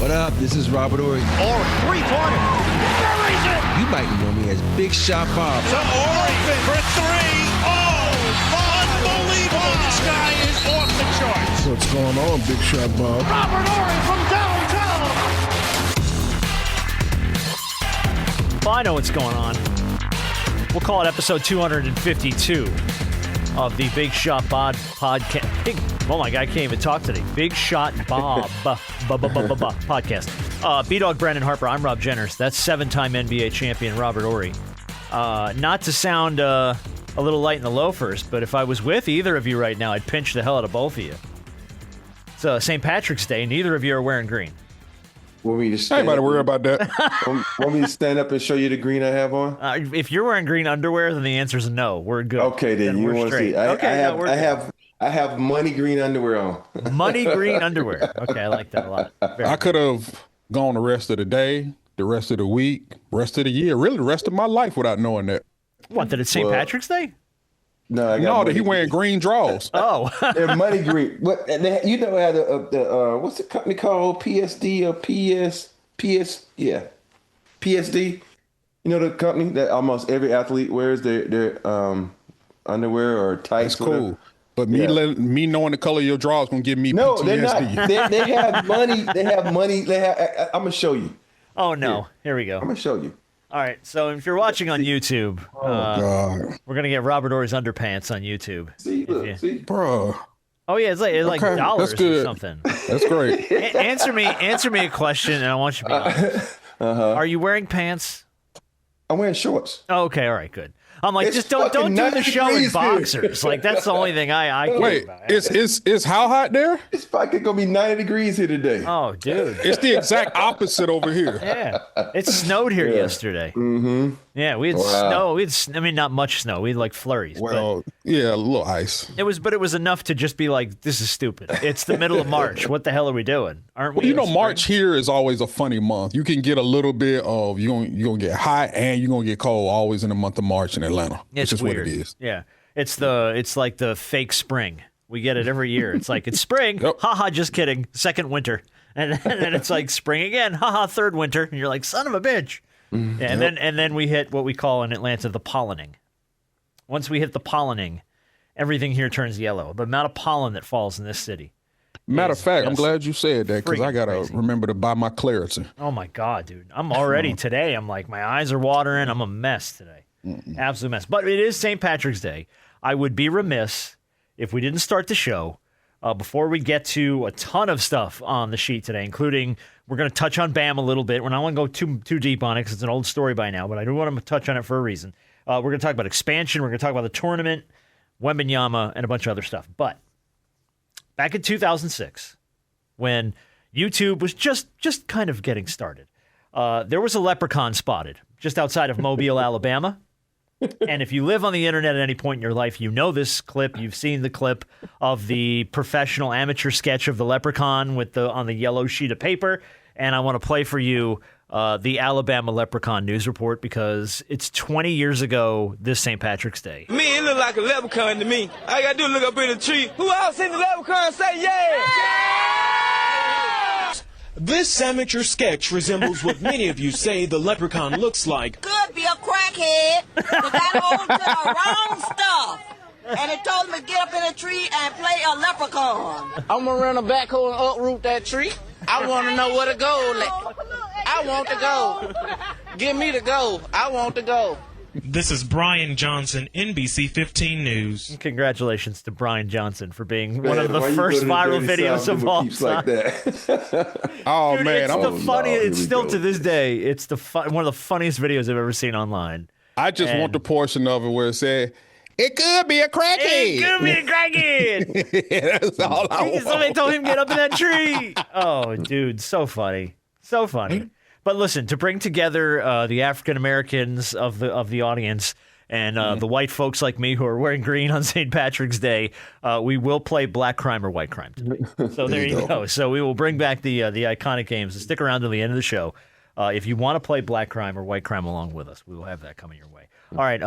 What up? This is Robert Horry. Or three-pointer. Buries it! You might know me as Big Shot Bob. To Horry for three. Oh, unbelievable. This guy is off the charts. What's going on, Big Shot Bob? Robert Horry from downtown. Well, I know what's going on. We'll call it episode 252 of the Big Shot Bob podcast. Oh my God, I can't even talk today. Big Shot Bob podcast. B-Dog Brandon Harper. I'm Rob Jenners. That's seven-time NBA champion Robert Horry. Not to sound a little light in the loafers, but if I was with either of you right now, I'd pinch the hell out of both of you. It's St. Patrick's Day. Neither of you are wearing green. I ain't about to worry about that. Want me to stand up and show you the green I have on? If you're wearing green underwear, then the answer is no. We're good. Okay, then you want to see? I have money green underwear on. Money green underwear. Okay, I like that a lot. I could have gone the rest of the day, the rest of the week, rest of the year, really the rest of my life without knowing that. What, that it's St. Patrick's Day? No, that he wearing green draws. Oh. They're money green. What, you know how the what's the company called? PSD or PS? Yeah. PSD. You know the company that almost every athlete wears their underwear or tights. That's cool. But me knowing the color of your draws gonna give me no, PTSD. they're not. They have money. They have money. I'm gonna show you. Oh no! Here we go. I'm gonna show you. All right. So if you're watching on YouTube, God, we're gonna get Robert Horry's underpants on YouTube. See, bro. Oh yeah, it's like Okay, dollars that's good. or something. That's great. Answer me a question, and I want you to be honest. Are you wearing pants? I'm wearing shorts. Oh, okay. All right. Good. I'm like, It's just don't fucking do the 90 show in degrees here. boxers. Like that's the only thing I care Wait, about. it's how hot there? It's fucking gonna be 90 degrees here today. Oh, dude. It's the exact opposite over here. Yeah, it snowed here yesterday. Mm-hmm. Yeah, we had snow. Not much snow. We had like flurries. Well, yeah, a little ice. It was enough to just be like, this is stupid. It's the middle of March. What the hell are we doing? Aren't we? Well, you know, March here is always a funny month. You can get a little bit of you're gonna get hot and you're gonna get cold always in the month of March in Atlanta. It's just weird. what it is. Yeah, it's like the fake spring. We get it every year. It's like it's spring. Yep. Haha, just kidding. Second winter, and then it's like spring again. Haha, third winter, and you're like, son of a bitch. Yeah, and then we hit what we call in Atlanta the pollinating. Once we hit the pollinating, everything here turns yellow. The amount of pollen that falls in this city. Matter of fact, I'm glad you said that because I gotta remember to buy my Claritin. Oh my God, dude! I'm already today. I'm like my eyes are watering. I'm a mess today, absolute mess. But it is St. Patrick's Day. I would be remiss if we didn't start the show before we get to a ton of stuff on the sheet today, including we're going to touch on Bam a little bit. We're not going to go too deep on it because it's an old story by now, but I do want to touch on it for a reason. We're going to talk about expansion. We're going to talk about the tournament, Wembanyama, and a bunch of other stuff. But back in 2006, when YouTube was just kind of getting started, there was a leprechaun spotted just outside of Mobile, Alabama. And if you live on the internet at any point in your life, you know this clip. You've seen the clip of the professional amateur sketch of the leprechaun on the yellow sheet of paper. And I want to play for you the Alabama Leprechaun News Report because it's 20 years ago this St. Patrick's Day. Me, it look like a leprechaun to me. All I got to do is look up in the tree. Who else seen the leprechaun say yeah? This amateur sketch resembles what many of you say the leprechaun looks like. Could be a crackhead that got hold to the wrong stuff. And it told him to get up in a tree and play a leprechaun. I'm going to run a backhoe and uproot that tree. I want to know where to go. I want to go. Give me the go. I want to go. This is Brian Johnson, NBC 15 News. Congratulations to Brian Johnson for being one of the first viral videos of all time. Like that. Oh, Dude, man. it's the funniest. It's still to this day. It's one of the funniest videos I've ever seen online. I just want the portion of it where it said, it could be a crackhead. It could be a crackhead. That's all I want. Somebody told him to get up in that tree. Oh, dude, so funny. So funny. But listen, to bring together the African Americans of the audience and the white folks like me who are wearing green on St. Patrick's Day, we will play Black Crime or White Crime today. So there you go. So we will bring back the iconic games. Stick around to the end of the show. If you want to play Black Crime or White Crime along with us, we will have that coming your way. All right.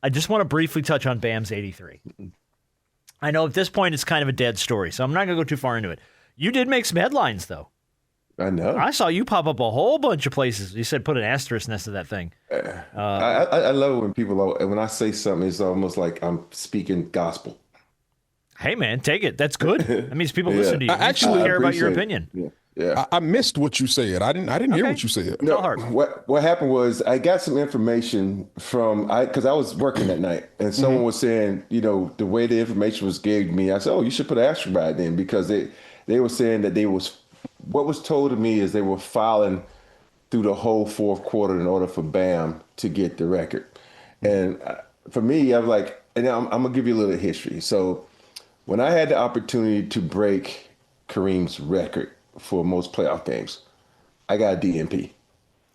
I just want to briefly touch on Bam's 83. I know at this point it's kind of a dead story, so I'm not going to go too far into it. You did make some headlines, though. I know. I saw you pop up a whole bunch of places. You said put an asterisk next to that thing. I love it when when I say something, it's almost like I'm speaking gospel. Hey, man, take it. That's good. That means people listen to you. I actually care about your opinion. Yeah. I missed what you said. I didn't hear what you said. No, what happened was I got some information because I was working that night, and someone was saying, the way the information was given to me, I said, oh, you should put an asterisk by it then, because they were saying that what was told to me is they were filing through the whole fourth quarter in order for Bam to get the record. And for me, I was like, and I'm going to give you a little history. So when I had the opportunity to break Kareem's record for most playoff games, I got a DNP.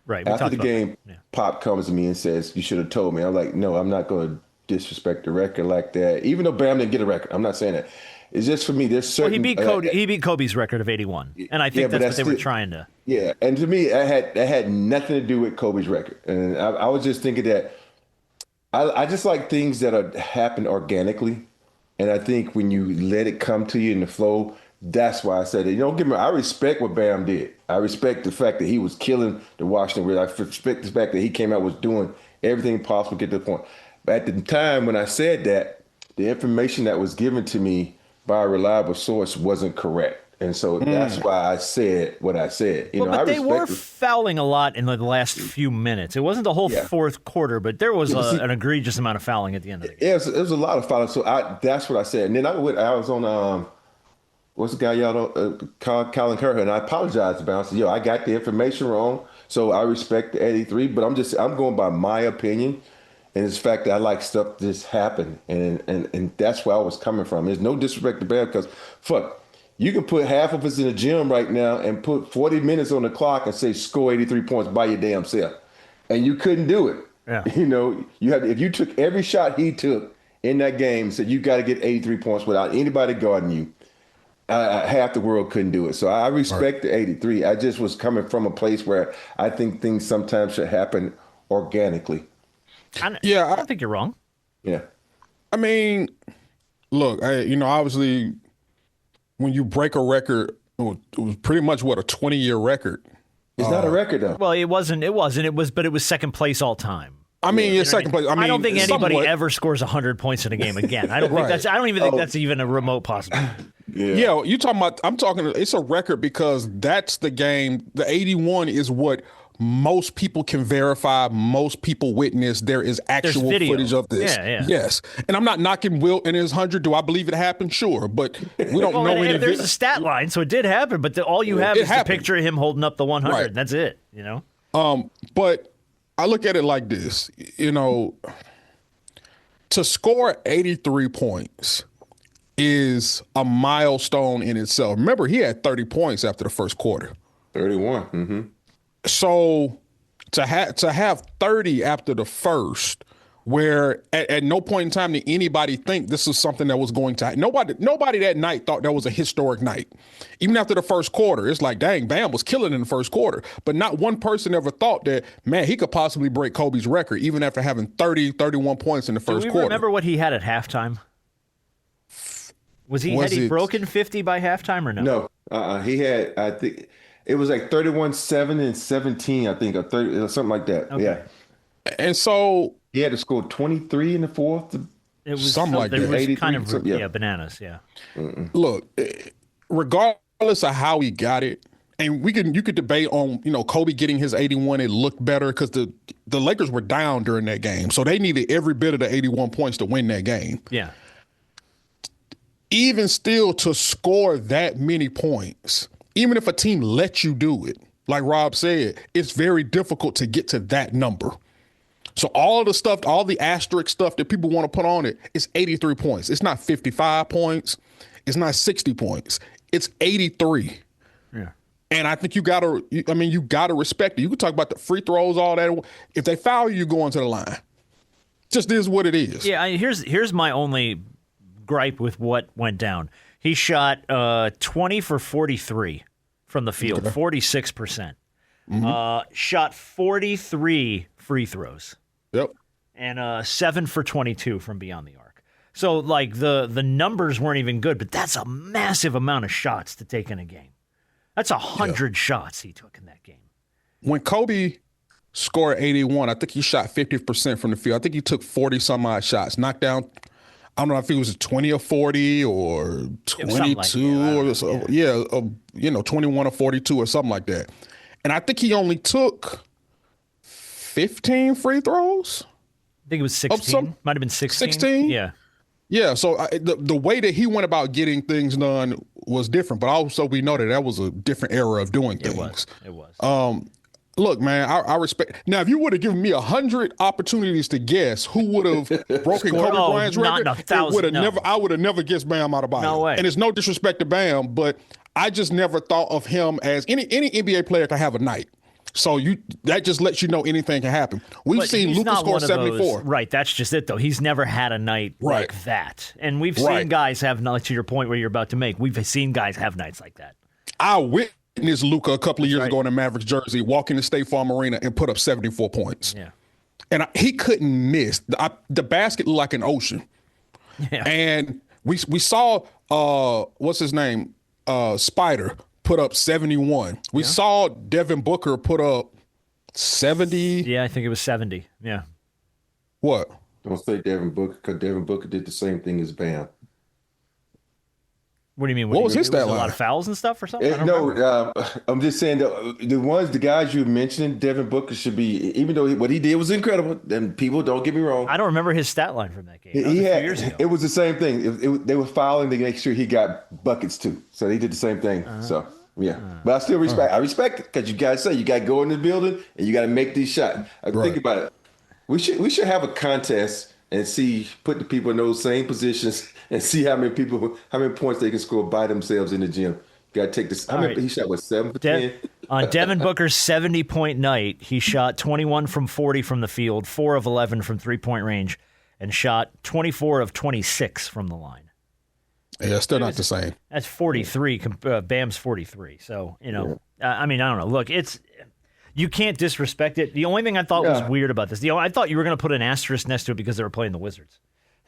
Right. After the game, Pop comes to me and says, you should have told me. I'm like, no, I'm not going to disrespect the record like that. Even though Bam didn't get a record, I'm not saying that. It's just for me, there's certain... Well, he beat Kobe's record of 81, and I think that's what they were trying to... Yeah, and to me, that had nothing to do with Kobe's record. And I was just thinking that I just like things that happen organically. And I think when you let it come to you in the flow, that's why I said it. Don't get me wrong, I respect what Bam did. I respect the fact that he was killing the Washington Wizards. I respect the fact that he came out was doing everything possible to get to the point. But at the time when I said that, the information that was given to me by a reliable source wasn't correct. And so that's why I said what I said. But they were fouling a lot in the last few minutes. It wasn't the whole fourth quarter, but there was an egregious amount of fouling at the end of the game. Yeah, it was a lot of fouling. So that's what I said. And then I was on what's the guy y'all know, Colin Kerr, and I apologized about it. I said, I got the information wrong. So I respect the 83, but I'm going by my opinion. And it's the fact that I like stuff that just happened. And that's where I was coming from. There's no disrespect to Bam, because you can put half of us in the gym right now and put 40 minutes on the clock and say score 83 points by your damn self. And you couldn't do it. Yeah. If you took every shot he took in that game, said you got to get 83 points without anybody guarding you, half the world couldn't do it. So I respect the 83. I just was coming from a place where I think things sometimes should happen organically. I don't think you're wrong. Yeah. I mean, look, obviously, when you break a record, it was pretty much a 20-year record. It's not a record though. Well, it wasn't. But it was second place all time. I mean, it's second place. I don't think anybody ever scores 100 points in a game again. I don't think that's. I don't even think that's even a remote possibility. Yeah, you talking about? I'm talking. It's a record because that's the game. The 81 is what most people can verify, most people witness. There is actual footage of this. Yeah. Yes. And I'm not knocking Wilt and his 100. Do I believe it happened? Sure. But we don't know any of it. There's a stat line, so it did happen, but all you have is the picture of him holding up the 100. Right. That's it, But I look at it like this, to score 83 points is a milestone in itself. Remember, he had 30 points after the first quarter. 31. Mm-hmm. So to have 30 after the first, where at no point in time did anybody think this is something that was going to happen. Nobody that night thought that was a historic night. Even after the first quarter, it's like, dang, Bam was killing in the first quarter. But not one person ever thought that, man, he could possibly break Kobe's record, even after having 31 points in the first quarter. Do we remember what he had at halftime? Had he broken 50 by halftime or no? No. He had, I think... It was like 31-7 and 17, I think, or 30, or something like that. Okay. Yeah. And so he had to score 23 in the fourth. It was something like that. It was kind of bananas. Yeah. Look, regardless of how he got it, and you could debate on Kobe getting his 81. It looked better because the Lakers were down during that game, so they needed every bit of the 81 points to win that game. Yeah. Even still, to score that many points. Even if a team lets you do it, like Rob said, it's very difficult to get to that number. So all of the stuff, all the asterisk stuff that people want to put on it, it's 83 points. It's not 55 points. It's not 60 points. It's 83. Yeah. And I think you got to respect it. You can talk about the free throws, all that. If they foul you, go into the line. Just is what it is. Yeah, here's my only gripe with what went down. He shot 20 for 43 from the field, 46%. Mm-hmm. Shot 43 free throws. Yep. And 7 for 22 from beyond the arc. So, the numbers weren't even good, but that's a massive amount of shots to take in a game. That's 100 shots he took in that game. When Kobe scored 81, I think he shot 50% from the field. I think he took 40-some-odd shots, knocked down, I don't know if it was 20 or 40 or 22 or so. Yeah, 21 or 42 or something like that. And I think he only took 15 free throws. I think it was 16. Might have been 16. 16? Yeah. Yeah, so the way that he went about getting things done was different, but also we know that was a different era of doing things. It was. Look, man, I respect. Now, if you would have given me 100 opportunities to guess who would have broken Kobe Bryant's record, I would have never guessed Bam Adebayo. No way. And it's no disrespect to Bam, but I just never thought of him as any NBA player can have a night. So that just lets you know anything can happen. We've seen Luka score 74. Right, that's just it, though. He's never had a night like that. And we've seen guys have nights, to your point where you're about to make, we've seen guys have nights like that. I witnessed Luka a couple of years ago in a Mavericks jersey, walk into State Farm Arena and put up 74 points. Yeah. And he couldn't miss. The basket looked like an ocean. Yeah. And we saw, what's his name, Spider, put up 71. We saw Devin Booker put up 70. Yeah, I think it was 70. Yeah. What? Don't say Devin Booker, because Devin Booker did the same thing as Bam. What do you mean? What was his stat line? A lot of fouls and stuff or something? I'm just saying the guys you mentioned, Devin Booker should be, even though what he did was incredible, and people don't get me wrong. I don't remember his stat line from that game. That was he a few had, years ago. It was the same thing. They were fouling to make sure he got buckets too. So they did the same thing. So yeah, but I still respect. I respect it because you guys say you got to go in the building and you got to make these shots. Think about it. We should have a contest and put the people in those same positions and see how many points they can score by themselves in the gym. Got to take this. I remember he shot 7 for 10. On Devin Booker's 70-point night, he shot 21 from 40 from the field, 4 of 11 from 3-point range, and shot 24 of 26 from the line. Yeah, still not the same. That's 43. Bam's 43. So, I mean, I don't know. Look, you can't disrespect it. The only thing I thought was weird about this, I thought you were going to put an asterisk next to it because they were playing the Wizards.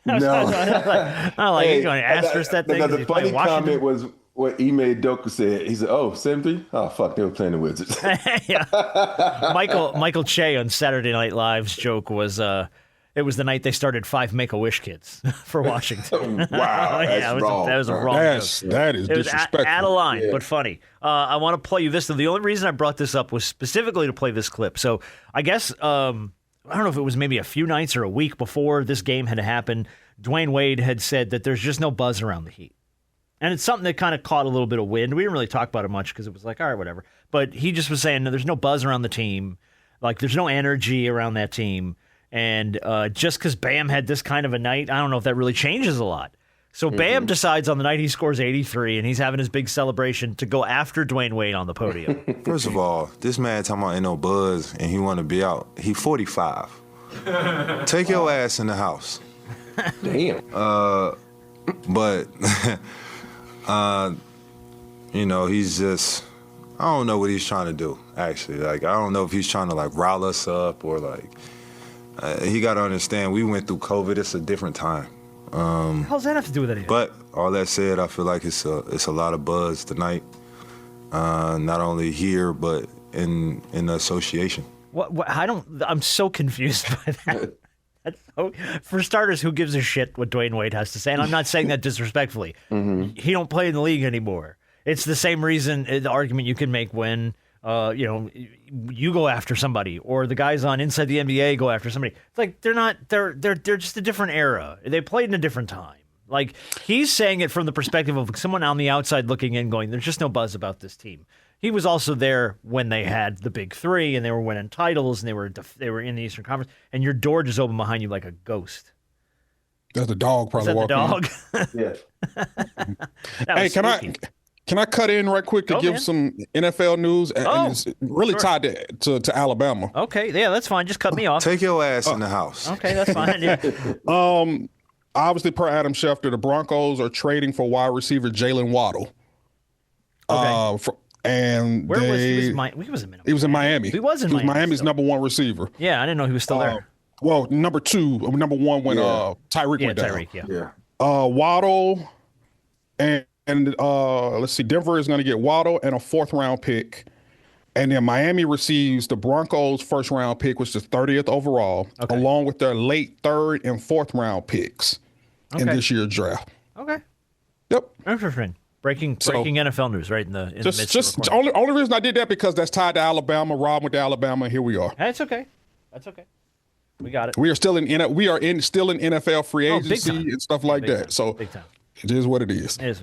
No. You're going to asterisk that thing. The funny comment was what Ime Doka said. He said, 73? Oh, fuck, they were playing the Wizards. Yeah. Michael Che on Saturday Night Live's joke was, it was the night they started 5 Make-A-Wish kids for Washington. Wow, that's wrong. That was a wrong joke. That is disrespectful. Out of line, but funny. I want to play you this. The only reason I brought this up was specifically to play this clip. So I guess, I don't know if it was maybe a few nights or a week before this game had happened, Dwyane Wade had said that there's just no buzz around the Heat. And it's something that kind of caught a little bit of wind. We didn't really talk about it much because it was like, all right, whatever. But he just was saying, no, there's no buzz around the team. Like, there's no energy around that team. And just because Bam had this kind of a night, I don't know if that really changes a lot. So Bam decides on the night he scores 83 and he's having his big celebration to go after Dwyane Wade on the podium. First of all, this man talking about ain't no buzz and he want to be out. He 45. Take your ass in the house. Damn. But, he's just, I don't know what he's trying to do, actually. Like, I don't know if he's trying to, rile us up or, he got to understand we went through COVID. It's a different time. How does that have to do with anything? But all that said, I feel like it's a lot of buzz tonight, not only here, but in the association. I'm so confused by that. For starters, who gives a shit what Dwyane Wade has to say? And I'm not saying that disrespectfully. He don't play in the league anymore. It's the same reason, the argument you can make when, you go after somebody or the guys on Inside the NBA go after somebody. It's like they're just a different era. They played in a different time. Like, he's saying it from the perspective of someone on the outside looking in going, there's just no buzz about this team. He was also there when they had the big three and they were winning titles and they were in the Eastern Conference, and your door just opened behind you like a ghost. That's the dog probably walking. Yeah. Hey, can I cut in right quick to give some NFL news? And it's really tied to Alabama. Okay, yeah, that's fine. Just cut me off. Take your ass in the house. Okay, that's fine. Yeah. Obviously, per Adam Schefter, the Broncos are trading for wide receiver Jaylen Waddle. Okay. And where was he? He was in Miami. He was in Miami. He was in Miami. He was Miami's number 1 receiver. Yeah, I didn't know he was still there. Well, number 1 when Tyreek went down. Tyreek, yeah. Waddle and let's see, Denver is going to get Waddle and a 4th-round pick. And then Miami receives the Broncos' 1st-round pick, which is 30th overall, along with their late 3rd and 4th-round picks in this year's draft. Okay. Yep. Interesting. Breaking NFL news right in the midst of recording. only reason I did that because that's tied to Alabama. Rob went to Alabama, and here we are. That's okay. That's okay. We got it. We are still in NFL free agency and stuff like that. Time. So Big time. it is what it is. It is.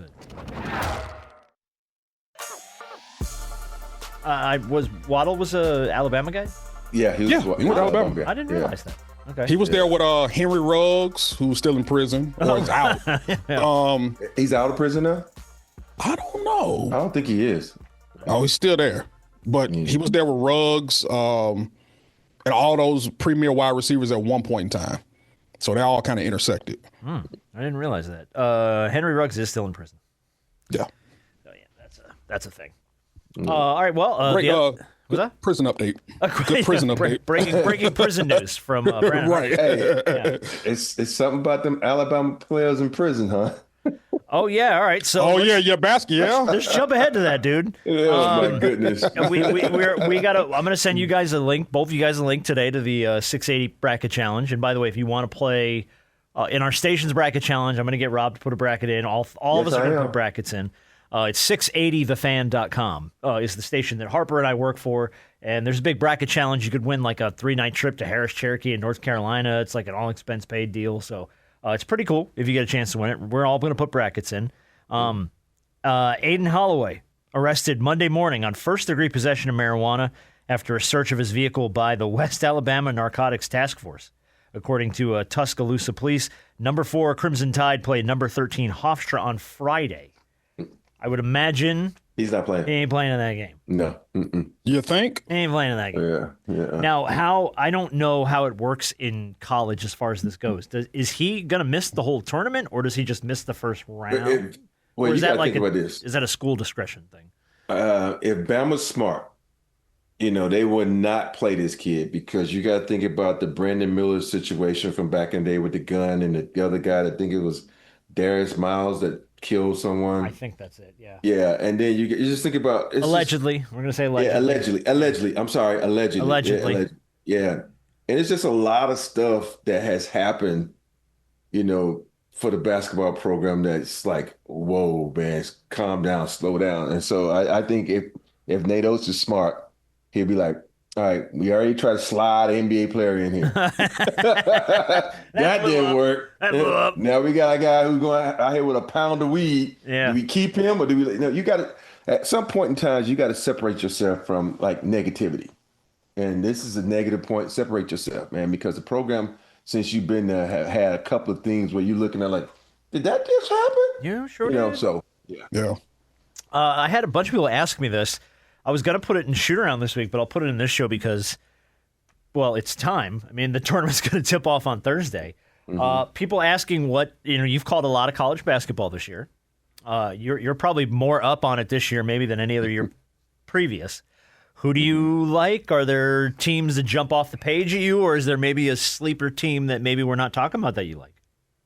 Waddle was a Alabama guy? Yeah, he went to Alabama. I didn't realize that. Okay. He was there with Henry Ruggs, who's still in prison or is out. He's out of prison now? I don't know. I don't think he is. Oh, he's still there. But he was there with Ruggs and all those premier wide receivers at one point in time. So they all kind of intersected. I didn't realize that. Henry Ruggs is still in prison. Yeah. Oh, yeah, that's a thing. All right, well, what's that? Prison update. Good prison update. Breaking prison news from Brandon. Right. Hey, it's something about them Alabama players in prison, huh? Oh yeah, all right. So let's jump ahead to that, dude. Oh my goodness. we gotta. I'm gonna send you guys a link, both of you guys a link today to the 680 bracket challenge. And by the way, if you want to play in our station's bracket challenge, I'm gonna get Rob to put a bracket in. All of us are gonna put brackets in. It's 680thefan.com is the station that Harper and I work for. And there's a big bracket challenge. You could win like a 3-night trip to Harris Cherokee in North Carolina. It's like an all-expense paid deal. So it's pretty cool if you get a chance to win it. We're all going to put brackets in. Aiden Holloway arrested Monday morning on first-degree possession of marijuana after a search of his vehicle by the West Alabama Narcotics Task Force. According to Tuscaloosa police, number 4 Crimson Tide played number 13 Hofstra on Friday. I would imagine he's not playing. He ain't playing in that game. No. You think? He ain't playing in that game. Yeah. Now, I don't know how it works in college as far as this goes. Is he going to miss the whole tournament, or does he just miss the first round? Well, you got to think about this. Is that a school discretion thing? If Bama's smart, they would not play this kid because you got to think about the Brandon Miller situation from back in the day with the gun and the other guy. I think it was Darius Miles that killed someone. I think that's it. Yeah. Yeah, and then you just think about allegedly. We're gonna say allegedly. Yeah, allegedly. I'm sorry, allegedly. Allegedly. Yeah, and it's just a lot of stuff that has happened, for the basketball program that's like, whoa, man, calm down, slow down. And so I think if Nate Oates is smart, he'll be like, all right, we already tried to slide an NBA player in here. that didn't work. That blew up. Now we got a guy who's going out here with a pound of weed. Yeah. Do we keep him or do we? You got to, at some point in time, you got to separate yourself from like negativity. And this is a negative point. Separate yourself, man, because the program, since you've been there, have had a couple of things where you're looking at like, did that just happen? Yeah, sure did. So, yeah. I had a bunch of people ask me this. I was going to put it in shoot around this week, but I'll put it in this show because, well, it's time. I mean, the tournament's going to tip off on Thursday. People asking you've called a lot of college basketball this year. You're probably more up on it this year maybe than any other year previous. Who do you like? Are there teams that jump off the page at you, or is there maybe a sleeper team that maybe we're not talking about that you like?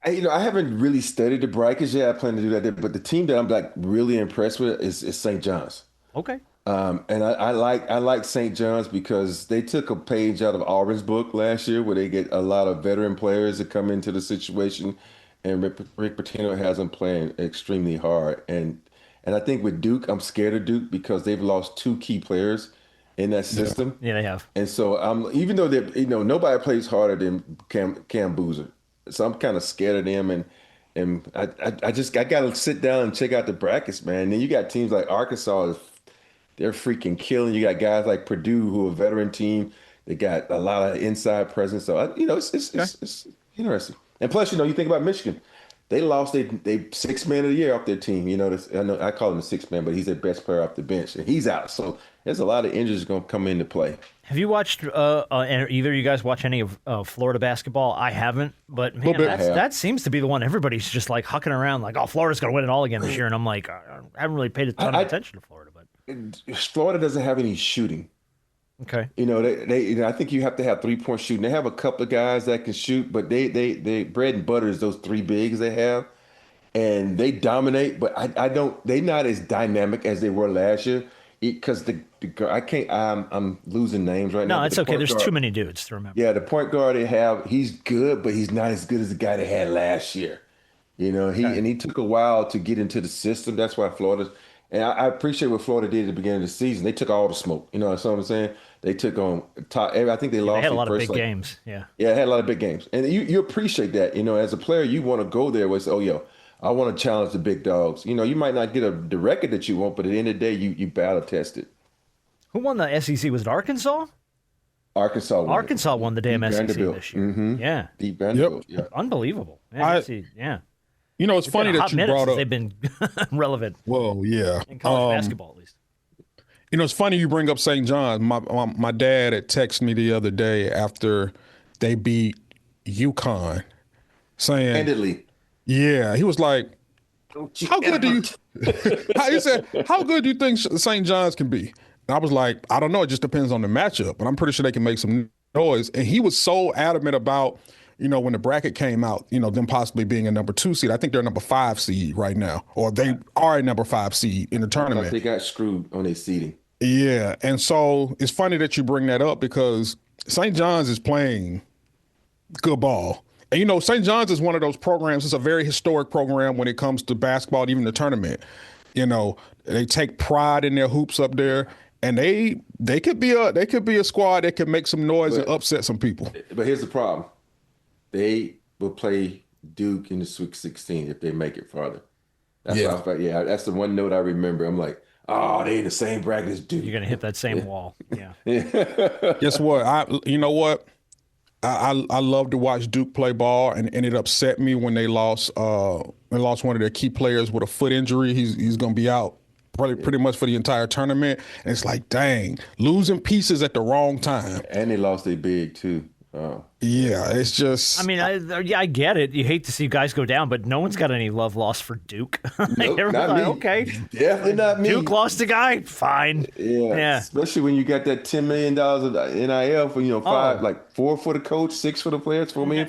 I haven't really studied the brackets yet. I plan to do that, but the team that I'm like really impressed with is St. John's. Okay. And I like St. John's because they took a page out of Auburn's book last year where they get a lot of veteran players that come into the situation, and Rick Pitino has them playing extremely hard. And I think with Duke, I'm scared of Duke because they've lost 2 key players in that system. Yeah, they have. And so even though they nobody plays harder than Cam Boozer, so I'm kind of scared of them. And I got to sit down and check out the brackets, man. And then you got teams like Arkansas. They're freaking killing. You got guys like Purdue, who are a veteran team. They got a lot of inside presence. So, it's interesting. And plus, you think about Michigan. They lost they sixth man of the year off their team. I call him a sixth man, but he's their best player off the bench, and he's out. So there's a lot of injuries going to come into play. Have you watched either of you guys watch any of Florida basketball? I haven't, but man, that seems to be the one everybody's just like hucking around like, oh, Florida's going to win it all again this year. And I'm like, I haven't really paid a ton of attention to Florida. But Florida doesn't have any shooting. Okay. They I think you have to have 3-point shooting. They have a couple of guys that can shoot, but they bread and butter is those 3 bigs they have. and they dominate. But I don't. They're not as dynamic as they were last year because I can't. I'm losing names right now. No, it's okay. There's too many dudes to remember. Yeah, the point guard they have, he's good, but he's not as good as the guy they had last year. He took a while to get into the system. That's why Florida. And I appreciate what Florida did at the beginning of the season. They took all the smoke. That's what I'm saying. They took on top. I think they lost. They had a lot of big games. Yeah. Yeah, they had a lot of big games, and you appreciate that. As a player, you want to go there with, I want to challenge the big dogs. You might not get the record that you want, but at the end of the day, you battle tested. Who won the SEC? Was it Arkansas? Arkansas won the damn SEC this year. Mm-hmm. Yeah. Deep Vanderbilt. Yep. Yeah. Unbelievable. Man, yeah. It's funny that you brought up. They've been relevant. Well, yeah. In college basketball, at least. It's funny you bring up St. John's. My dad had texted me the other day after they beat UConn, saying, handedly. Yeah, he was like, "How good do you?" He said, "How good do you think St. John's can be?" And I was like, "I don't know. It just depends on the matchup, but I'm pretty sure they can make some noise." And he was so adamant about, when the bracket came out, them possibly being a number 2 seed. I think they're a number 5 seed right now, or they are a number 5 seed in the tournament. They got screwed on their seeding. Yeah, and so it's funny that you bring that up because St. John's is playing good ball. And, St. John's is one of those programs. It's a very historic program when it comes to basketball, even the tournament. They take pride in their hoops up there, and they could be a squad that can make some noise and upset some people. But here's the problem. They will play Duke in the Sweet 16 if they make it farther. That's that's the one note I remember. I'm like, oh, they in the same bracket as Duke. You're going to hit that same wall. Yeah. Guess what? I love to watch Duke play ball, and it upset me when they lost. They lost one of their key players with a foot injury. He's going to be out pretty much for the entire tournament. And it's like, dang, losing pieces at the wrong time. And they lost their big too. Yeah, it's just. I mean, I get it. You hate to see guys go down, but no one's got any love lost for Duke. Nope, not me. Okay, definitely not me. Duke lost a guy. Fine. Yeah. Especially when you got that $10 million of NIL for 5, like 4 for the coach, 6 for the players, $4 million.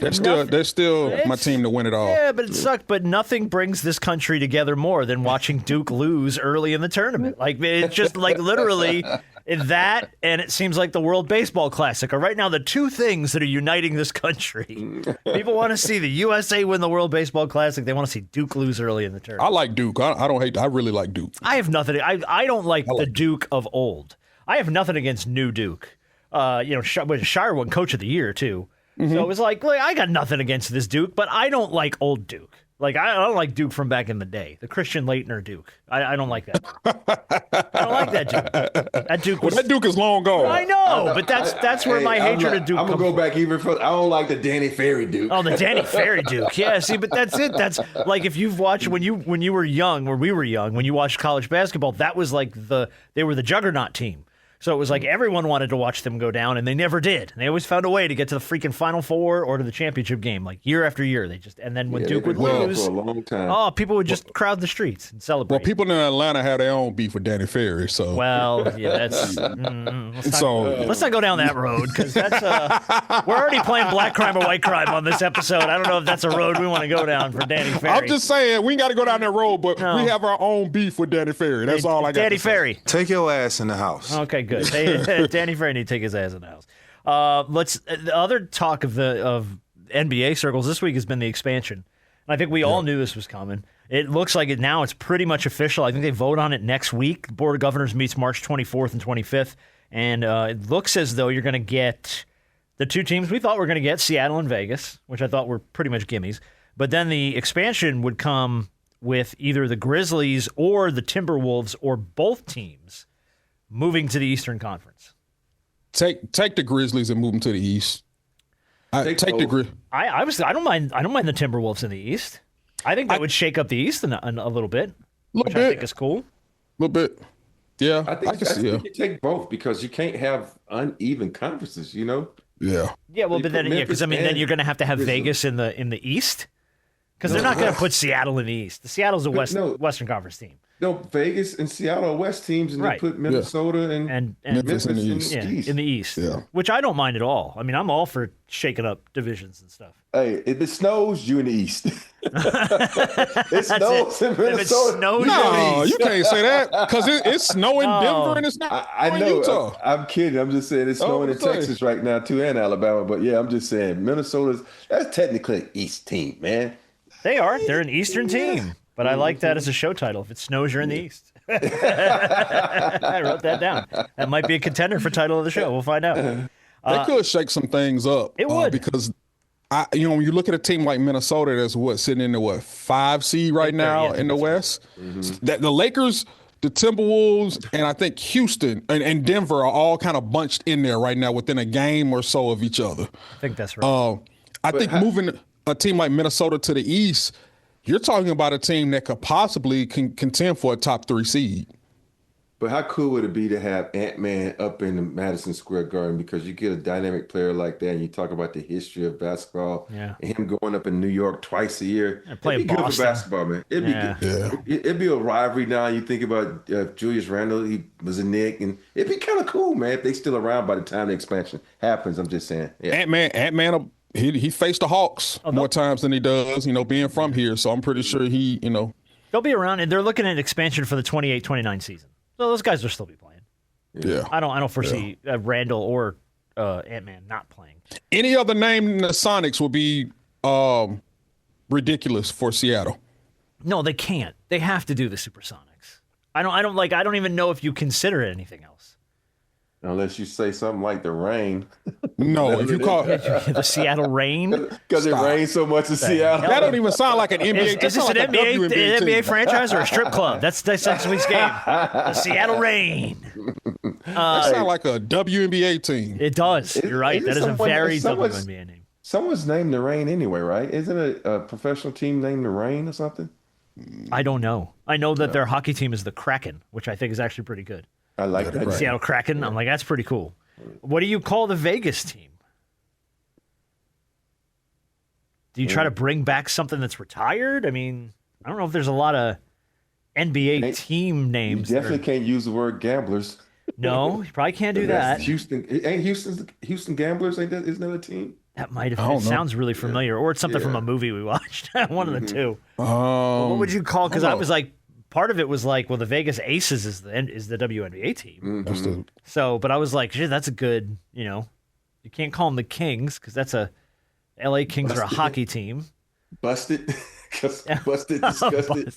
They're still my team to win it all. Yeah, but it sucked. But nothing brings this country together more than watching Duke lose early in the tournament. Like it's just like literally. That, and it seems like the World Baseball Classic are right now the two things that are uniting this country. People want to see the USA win the World Baseball Classic. They want to see Duke lose early in the tournament. I like Duke. I don't hate. I really like Duke. I have nothing. I don't like the Duke of old. I have nothing against new Duke. Shire won Coach of the Year too. Mm-hmm. So it was like I got nothing against this Duke, but I don't like old Duke. Like, I don't like Duke from back in the day. The Christian Laettner Duke. I don't like that. I don't like that Duke. That Duke was... Well, that Duke is long gone. I know, but that's where my hatred of Duke comes from. I'm going to go back even further. I don't like the Danny Ferry Duke. Oh, the Danny Ferry Duke. Yeah, see, but that's it. That's like if you've watched when you were young, or we were young, when you watched college basketball, that was like they were the juggernaut team. So it was like everyone wanted to watch them go down, and they never did. And they always found a way to get to the freaking Final Four or to the championship game, like year after year. And then when Duke would lose, for a long time. People would just crowd the streets and celebrate. Well, people in Atlanta have their own beef with Danny Ferry. So that's let's not go down that road because that's we're already playing black crime or white crime on this episode. I don't know if that's a road we want to go down for Danny Ferry. I'm just saying we got to go down that road, but we have our own beef with Danny Ferry. That's all I got. Danny Ferry, take your ass in the house. Okay. Good. Danny Ferry need to take his ass in the house. The other talk of NBA circles this week has been the expansion. And I think we all knew this was coming. It looks like it's pretty much official. I think they vote on it next week. The Board of Governors meets March 24th and 25th. And it looks as though you're going to get the two teams we thought were going to get, Seattle and Vegas, which I thought were pretty much gimmies. But then the expansion would come with either the Grizzlies or the Timberwolves or both teams moving to the Eastern Conference. Take the Grizzlies and move them to the East. Take the Grizzlies. I don't mind the Timberwolves in the East. I think that would shake up the East a little bit, which I think is cool. A little bit. Yeah, I think you take both because you can't have uneven conferences, Yeah. Yeah, well, but then because then you're going to have Vegas in the East because they're not going to put Seattle in the East. The Seattle's a Western Conference team. Vegas and Seattle are West teams, and Right. they put Minnesota and Memphis in the East. East. in the East, Yeah. which I don't mind at all. I mean, I'm all for shaking up divisions and stuff. Hey, if it snows, you in the East. It snows in If it Minnesota. snows, No, you can't say that because it's snowing in Denver and it's not I in know. Utah. I'm kidding. I'm just saying it's snowing in I'm saying. Texas right now too, and Alabama. But yeah, I'm just saying that's technically an East team, man. they are. They're an Eastern team. But I like that as a show title. If it snows, you're in the East. I wrote that down. That might be a contender for title of the show. We'll find out. They could shake some things up. It would. Because when you look at a team like Minnesota, that's sitting in the 5 seed right now in the West. That the Lakers, the Timberwolves, and I think Houston and Denver are all kind of bunched in there right now within a game or so of each other. I think that's right. I think moving a team like Minnesota to the East, you're talking about a team that could possibly contend for a top 3 seed. But how cool would it be to have Ant-Man up in the Madison Square Garden, because you get a dynamic player like that, and you talk about the history of basketball, and him going up in New York twice a year. Play It'd be good Boston. for basketball, man. It'd be good. It'd be a rivalry now. You think about Julius Randle, he was a Knick, and it'd be kind of cool, man, if they still around by the time the expansion happens. I'm just saying. Yeah. Ant-Man, he faced the Hawks more times than he does, being from here. So I'm pretty sure They'll be around, and they're looking at expansion for the 28-29 season. So those guys will still be playing. Yeah. I don't foresee Randall or Ant-Man not playing. Any other name in the Sonics would be ridiculous for Seattle. No, they can't. They have to do the Supersonics. I don't even know if you consider it anything else. Unless you say something like the Rain. No, if you call the Seattle Rain, because it rains so much in Seattle. That don't even sound like an NBA. Is this an NBA franchise or a strip club? That's next week's game. The Seattle Rain. That sounds like a WNBA team. It does. You're right. That is a very WNBA name. Someone's named the Rain anyway, right? Isn't it a professional team named the Rain or something? I don't know. I know that their hockey team is the Kraken, which I think is actually pretty good. I like that. Seattle Kraken. I'm like, that's pretty cool. What do you call the Vegas team? Do you try to bring back something that's retired? I mean, I don't know if there's a lot of NBA team names. You definitely can't use the word gamblers. No, you probably can't do that. Houston Gamblers, isn't that a team? That might have. It sounds really familiar, or it's something from a movie we watched. One of the two. What would you call? Because I was like, part of it was like, well, the Vegas Aces is the WNBA team. So, but I was like, shit, that's a good. You can't call them the Kings because that's a LA Kings are a hockey team. Busted, busted, disgusted.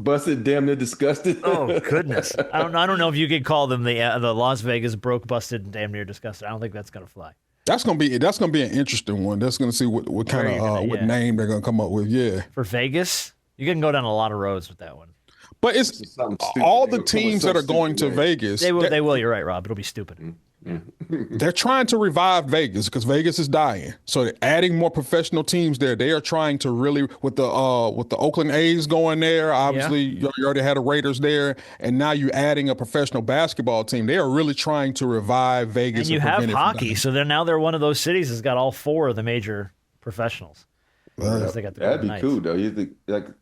Busted, damn near disgusted. Oh goodness! I don't know if you could call them the Las Vegas broke, busted, and damn near disgusted. I don't think that's gonna fly. That's gonna be an interesting one. That's gonna see what kind of what name they're gonna come up with. Yeah, for Vegas, you can go down a lot of roads with that one. But it's all the teams that are going to Vegas. They will. You're right, Rob. It'll be stupid. They're trying to revive Vegas because Vegas is dying. So they're adding more professional teams there. They are trying to really with the Oakland A's going there. Obviously, you already had the Raiders there, and now you're adding a professional basketball team. They are really trying to revive Vegas. And you have hockey, so they're one of those cities that's got all 4 of the major professionals. That'd be cool, though.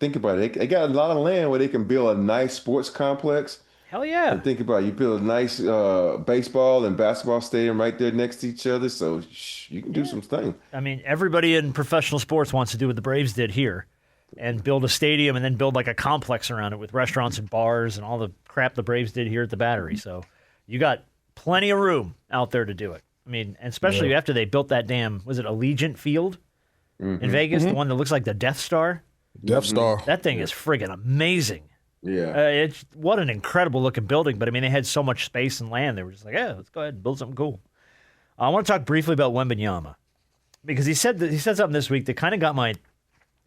Think about it. They got a lot of land where they can build a nice sports complex. Hell yeah. And think about it. You build a nice baseball and basketball stadium right there next to each other, so you can do some things. I mean, everybody in professional sports wants to do what the Braves did here and build a stadium and then build like a complex around it with restaurants and bars and all the crap the Braves did here at the Battery. So you got plenty of room out there to do it. I mean, and especially after they built that was it Allegiant Field in Vegas, the one that looks like the Death Star? Death Star. That thing is friggin' amazing. Yeah. What an incredible looking building, but I mean, they had so much space and land. They were just like, let's go ahead and build something cool. I want to talk briefly about Wembanyama because he said something this week that kind of got my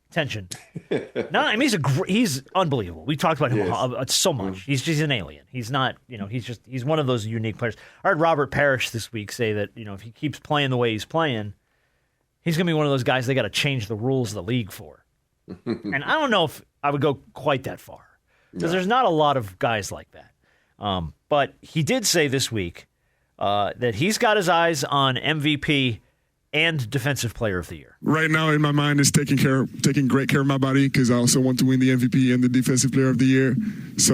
attention. I mean, he's unbelievable. We talked about him so much. He's an alien. He's not, he's one of those unique players. I heard Robert Parrish this week say that, if he keeps playing the way he's playing, he's going to be one of those guys they got to change the rules of the league for. And I don't know if I would go quite that far. Because there's not a lot of guys like that. But he did say this week that he's got his eyes on MVP and Defensive Player of the Year? Right now, in my mind, is taking great care of my body because I also want to win the MVP and the Defensive Player of the Year. So,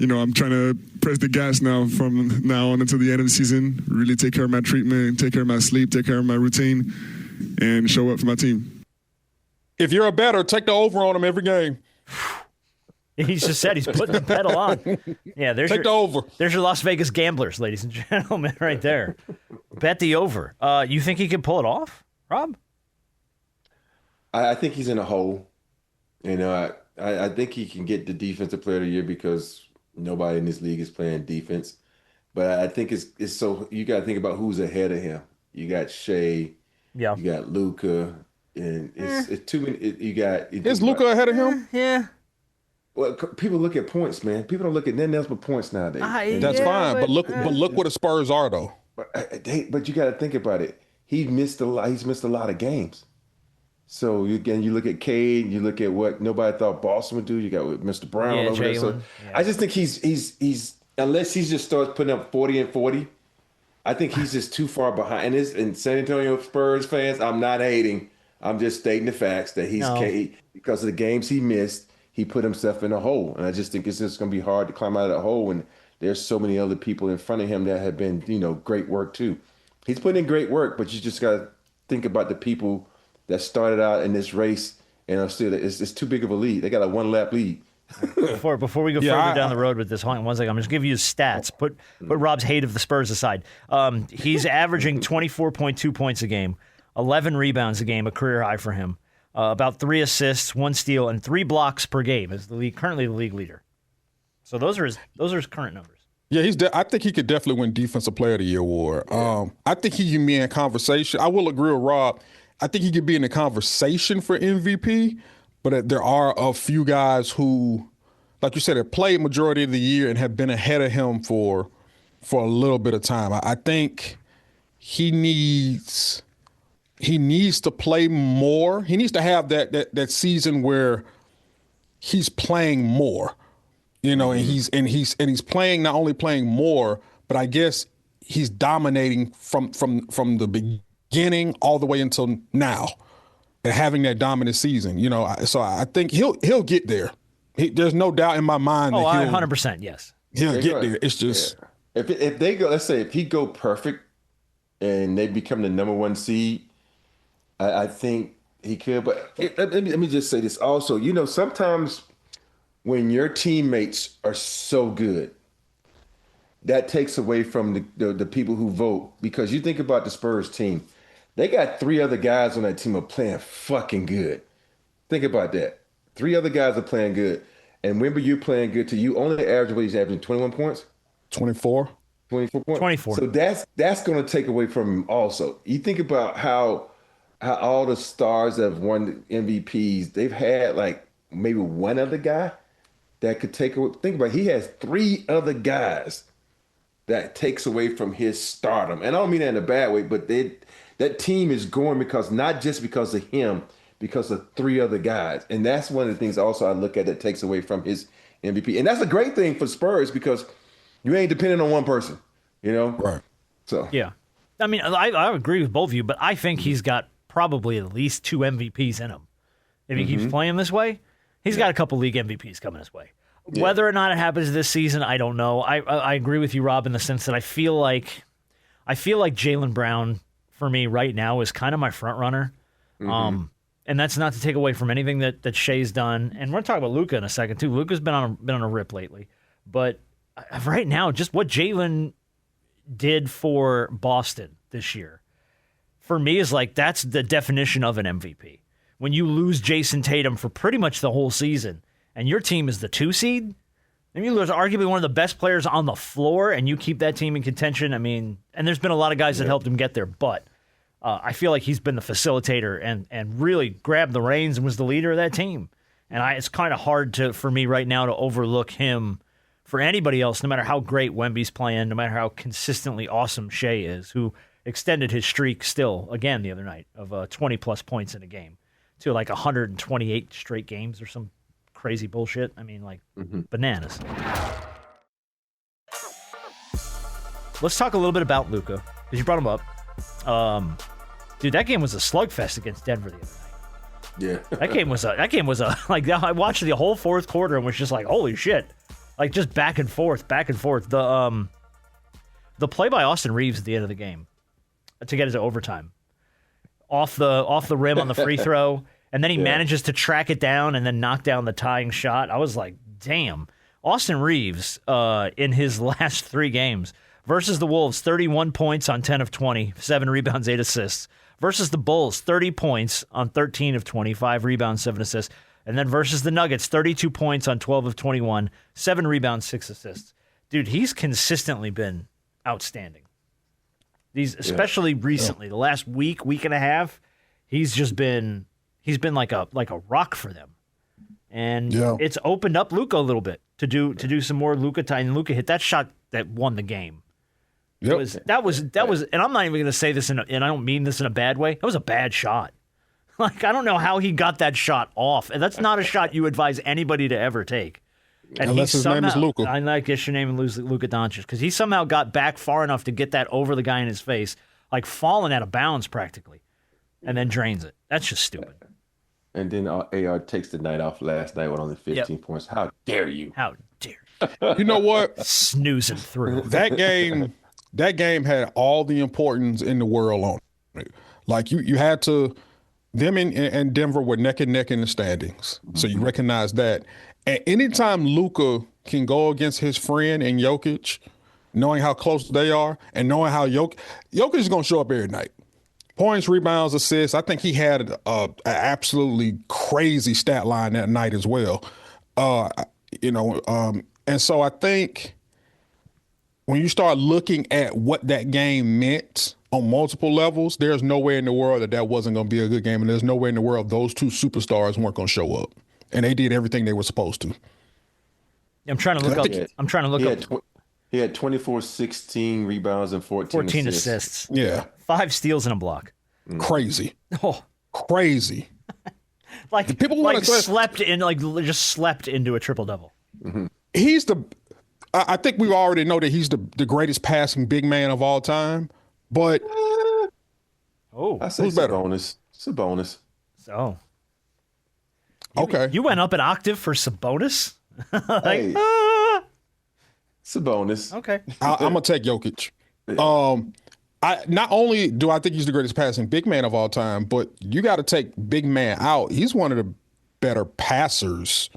I'm trying to press the gas now from now on until the end of the season. Really take care of my treatment, take care of my sleep, take care of my routine, and show up for my team. If you're a bettor, take the over on him every game. He's just said he's putting the pedal on. Yeah, there's the over. There's your Las Vegas gamblers, ladies and gentlemen, right there. Bet the over. You think he can pull it off, Rob? I think he's in a hole. I think he can get the Defensive Player of the Year because nobody in this league is playing defense. But I think it's so you got to think about who's ahead of him. You got Shea. Yeah. You got Luka, and it's too many. Is Luka ahead of him? Yeah. Well, people look at points, man. People don't look at nothing else but points nowadays. That's fine, but look what the Spurs are though. But you got to think about it. He's missed a lot of games. So you look at Cade, you look at what nobody thought Boston would do. You got Mr. Brown over there. So I just think he's unless he just starts putting up 40 and 40, I think he's just too far behind. And San Antonio Spurs fans, I'm not hating. I'm just stating the facts that because of the games he missed. He put himself in a hole, and I just think it's just going to be hard to climb out of that hole when there's so many other people in front of him that have been, great work too. He's putting in great work, but you just got to think about the people that started out in this race and are still. It's too big of a lead. They got a 1-lap lead. Before we go further down the road with this, hold on one second. I'm just giving you his stats. Put Rob's hate of the Spurs aside. He's averaging 24.2 points a game, 11 rebounds a game, a career high for him. About 3 assists, 1 steal, and 3 blocks per game is currently the league leader. So those are his current numbers. Yeah, I think he could definitely win Defensive Player of the Year award. I think he can be in conversation. I will agree with Rob. I think he could be in the conversation for MVP, but there are a few guys who, like you said, have played majority of the year and have been ahead of him for a little bit of time. I think he needs to play more. He needs to have that season where he's playing more, and he's playing, not only playing more, but I guess he's dominating from the beginning all the way until now, and having that dominant season. So I think he'll get there. There's no doubt in my mind. Oh, 100%, yes. He'll get there. It's just if they go. Let's say if he go perfect and they become the number 1 seed. I think he could, but let me just say this also. Sometimes when your teammates are so good, that takes away from the people who vote. Because you think about the Spurs team, they got 3 other guys on that team are playing fucking good. Think about that. 3 other guys are playing good. And Wemby, you're playing good too. You only average what he's averaging, 21 points? 24. 24 points? 24. So that's going to take away from him also. You think about how all the stars that have won MVPs, they've had like maybe one other guy that could take away. Think about it, he has 3 other guys that takes away from his stardom. And I don't mean that in a bad way, but that team is going not just because of him, because of 3 other guys. And that's one of the things also I look at that takes away from his MVP. And that's a great thing for Spurs because you ain't dependent on one person, Right. So yeah. I mean, I agree with both of you, but I think he's got probably at least 2 MVPs in him. If he keeps playing this way, he's got a couple league MVPs coming his way. Yeah. Whether or not it happens this season, I don't know. I agree with you, Rob, in the sense that I feel like Jaylen Brown for me right now is kind of my front runner. And that's not to take away from anything that Shea's done. And we're going to talk about Luka in a second too. Luka's been on a rip lately, but right now, just what Jaylen did for Boston this year, for me, is like that's the definition of an MVP. When you lose Jason Tatum for pretty much the whole season, and your team is the 2 seed, and you lose arguably one of the best players on the floor, and you keep that team in contention. I mean, and there's been a lot of guys that helped him get there, but I feel like he's been the facilitator and really grabbed the reins and was the leader of that team. And it's kind of hard for me right now to overlook him for anybody else, no matter how great Wemby's playing, no matter how consistently awesome Shea is, who extended his streak still, again, the other night of 20-plus points in a game to like 128 straight games or some crazy bullshit. I mean, like bananas. Let's talk a little bit about Luka, because you brought him up. Dude, that game was a slugfest against Denver the other night. Yeah. That game was like, I watched the whole fourth quarter and was just like, holy shit. Like, just back and forth. The play by Austin Reaves at the end of the game to get into overtime. Off the rim on the free throw, and then he manages to track it down and then knock down the tying shot. I was like, damn. Austin Reaves, in his last 3 games, versus the Wolves, 31 points on 10 of 20, 7 rebounds, 8 assists. Versus the Bulls, 30 points on 13 of 20, 5 rebounds, 7 assists. And then versus the Nuggets, 32 points on 12 of 21, 7 rebounds, 6 assists. Dude, he's consistently been outstanding. Especially recently, the last week and a half, he's been like a rock for them. And it's opened up Luka a little bit to do some more Luka time. And Luka hit that shot that won the game. That was, and I'm not even going to say this and I don't mean this in a bad way. That was a bad shot. Like, I don't know how he got that shot off. And that's not a shot you advise anybody to ever take. And unless his name is Luka. I guess your name is Luka Doncic, because he somehow got back far enough to get that over the guy in his face, like falling out of bounds practically, and then drains it. That's just stupid. And then AR takes the night off last night with only 15 points. How dare you? How dare you? You know what? Snoozing through. That game had all the importance in the world on it. Like, you had to, them and Denver were neck and neck in the standings. So you recognize that. And anytime Luka can go against his friend and Jokic, knowing how close they are and knowing how Jokic is going to show up every night. Points, rebounds, assists. I think he had an absolutely crazy stat line that night as well. And so I think when you start looking at what that game meant on multiple levels, there's nowhere in the world that wasn't going to be a good game, and there's nowhere in the world those two superstars weren't going to show up. And they did everything they were supposed to. I'm trying to look up. He had 24, 16 rebounds and 14 assists. Yeah. 5 steals and a block. Crazy. Oh, crazy. Like people slept into a triple double. Mm-hmm. I think we already know that he's the greatest passing big man of all time. But I say who's better? Sabonis. Sabonis. So. Okay. You went up an octave for Sabonis? Sabonis. Okay. I'm going to take Jokic. Not only do I think he's the greatest passing big man of all time, but you got to take big man out. He's one of the better passers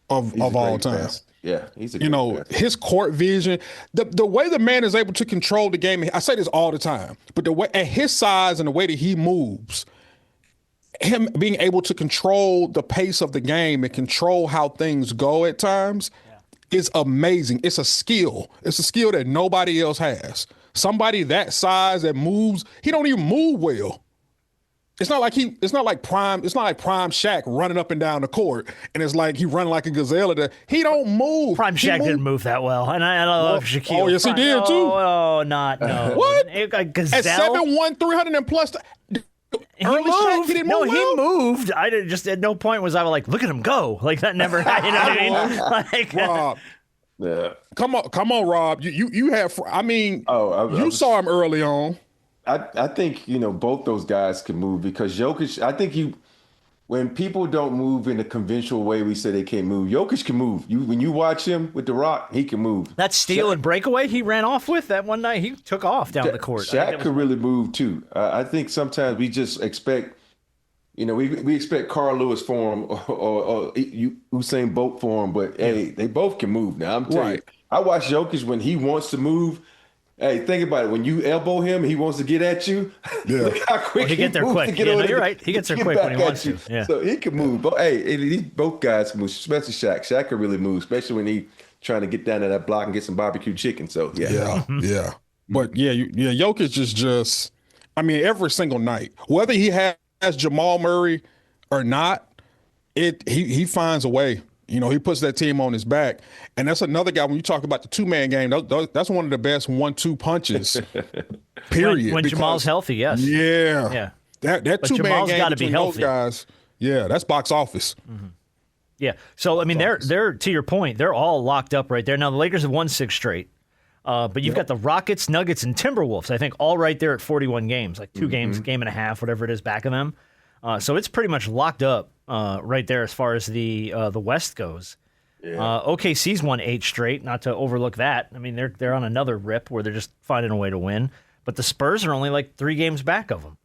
of all time. Yeah, he's a great passer. His court vision, the way the man is able to control the game, I say this all the time, but the way at his size and the way that he moves, him being able to control the pace of the game and control how things go at times is amazing. It's a skill. It's a skill that nobody else has. Somebody that size that moves, he don't even move well. It's not like prime Shaq running up and down the court, and it's like he running like a gazelle. He don't move. Prime Shaq didn't move that well, and I love Shaquille. Oh, yes, he did too. No. What? A gazelle? At 7'1", 300 and plus. He moved. He moved. I didn't just at no point was I like, look at him go. Like that never. You know what I mean? Rob, yeah. Come on, Rob. You have. I mean, you saw him early on. I think both those guys can move because Jokic. I think when people don't move in the conventional way we say they can't move, Jokic can move. When you watch him with the rock, he can move. That steal and breakaway he ran off with that one night, he took off down the court. Shaq could really move too. I think sometimes we just expect, we expect Carl Lewis form or Usain Bolt form, but hey, they both can move. Now I'm telling you, I watch Jokic when he wants to move. Hey, think about it. When you elbow him, he wants to get at you. Yeah. Look how quick he gets there quick. You're right. He gets there quick when he wants to. Yeah. So he can move. But hey, both guys can move, especially Shaq. Shaq can really move, especially when he trying to get down to that block and get some barbecue chicken. So yeah. But Jokic is just. I mean, every single night, whether he has Jamal Murray or not, he finds a way. He puts that team on his back. And that's another guy, when you talk about the two-man game, that's one of the best 1-2 punches, period. When Jamal's healthy, yes. Yeah. That two-man game gotta between be those healthy. guys, that's box office. Mm-hmm. Yeah. So, I mean, they're to your point, they're all locked up right there. Now, the Lakers have won 6 straight. But you've got the Rockets, Nuggets, and Timberwolves, I think, all right there at 41 games, like 2 games, game and a half, whatever it is back of them. So it's pretty much locked up right there as far as the West goes. Yeah. OKC's won 8 straight, not to overlook that. I mean, they're on another rip where they're just finding a way to win. But the Spurs are only like 3 games back of them.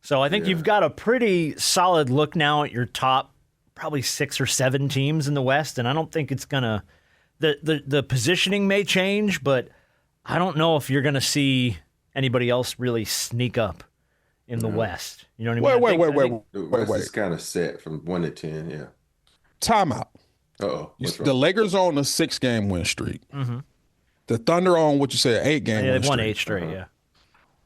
So I think you've got a pretty solid look now at your top probably 6 or 7 teams in the West, and I don't think it's going to the positioning may change, but I don't know if you're going to see anybody else really sneak up in the West. You know what I mean? The West is kind of set from 1 to 10, yeah. Timeout. Uh-oh. The Lakers are on a 6-game win streak. Mm-hmm. The Thunder on what you said, 8-game win streak. They've won 8 straight, yeah.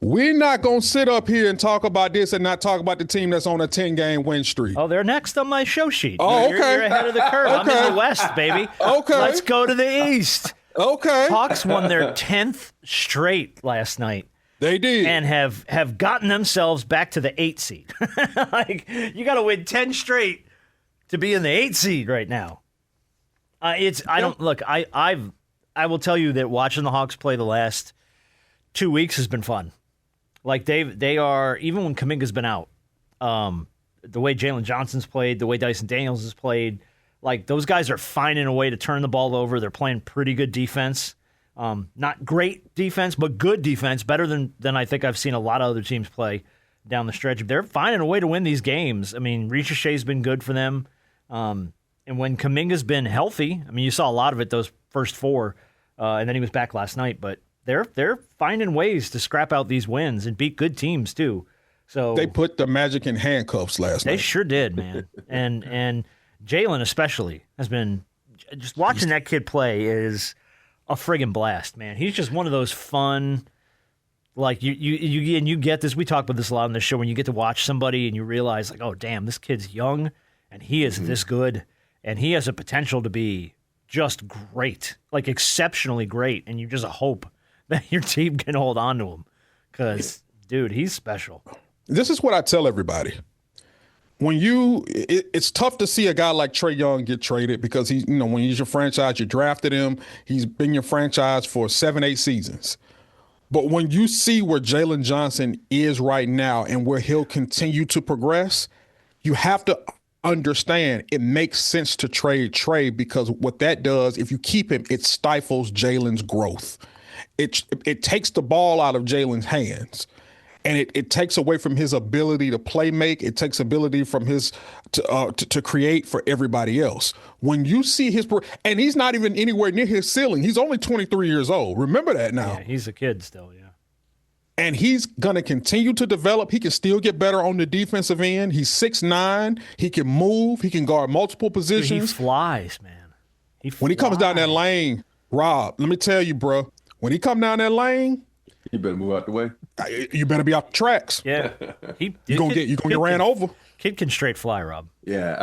We're not going to sit up here and talk about this and not talk about the team that's on a 10-game win streak. Oh, they're next on my show sheet. Oh, okay. You're ahead of the curve. I'm in the West, baby. Okay. Let's go to the East. Okay. Hawks won their 10th straight last night. They did. And have gotten themselves back to the 8 seed. Like, you got to win 10 straight to be in the 8 seed right now. I will tell you that watching the Hawks play the last 2 weeks has been fun. Like they are, even when Kuminga's been out, the way Jalen Johnson's played, the way Dyson Daniels has played, like those guys are finding a way to turn the ball over. They're playing pretty good defense. Not great defense, but good defense, better than I think I've seen a lot of other teams play down the stretch. They're finding a way to win these games. I mean, Ricochet's been good for them. And when Kuminga's been healthy, I mean, you saw a lot of it those first 4, and then he was back last night, but they're finding ways to scrap out these wins and beat good teams too. So they put the Magic in handcuffs last night. They sure did, man. and Jaylen especially has been just watching that kid play is a friggin' blast, man. He's just one of those fun, like you get this. We talk about this a lot on the show when you get to watch somebody and you realize like, oh damn, this kid's young and he is this good and he has a potential to be just great, like exceptionally great, and you just hope that your team can hold on to him because, dude, he's special. This is what I tell everybody. It's tough to see a guy like Trae Young get traded because when he's your franchise, you drafted him. He's been your franchise for 7-8 seasons. But when you see where Jalen Johnson is right now and where he'll continue to progress, you have to understand it makes sense to trade Trae because what that does, if you keep him, it stifles Jalen's growth. It takes the ball out of Jalen's hands, and it takes away from his ability to play make. It takes ability from his to create for everybody else. When you see and he's not even anywhere near his ceiling. He's only 23 years old. Remember that now. Yeah, he's a kid still, yeah. And he's going to continue to develop. He can still get better on the defensive end. He's 6'9". He can move. He can guard multiple positions. Dude, he flies, man. When he comes down that lane, Rob, let me tell you, bro, when he come down that lane, you better move out the way. You better be off the tracks. Yeah. You're gonna get ran over. Kid can straight fly, Rob. Yeah,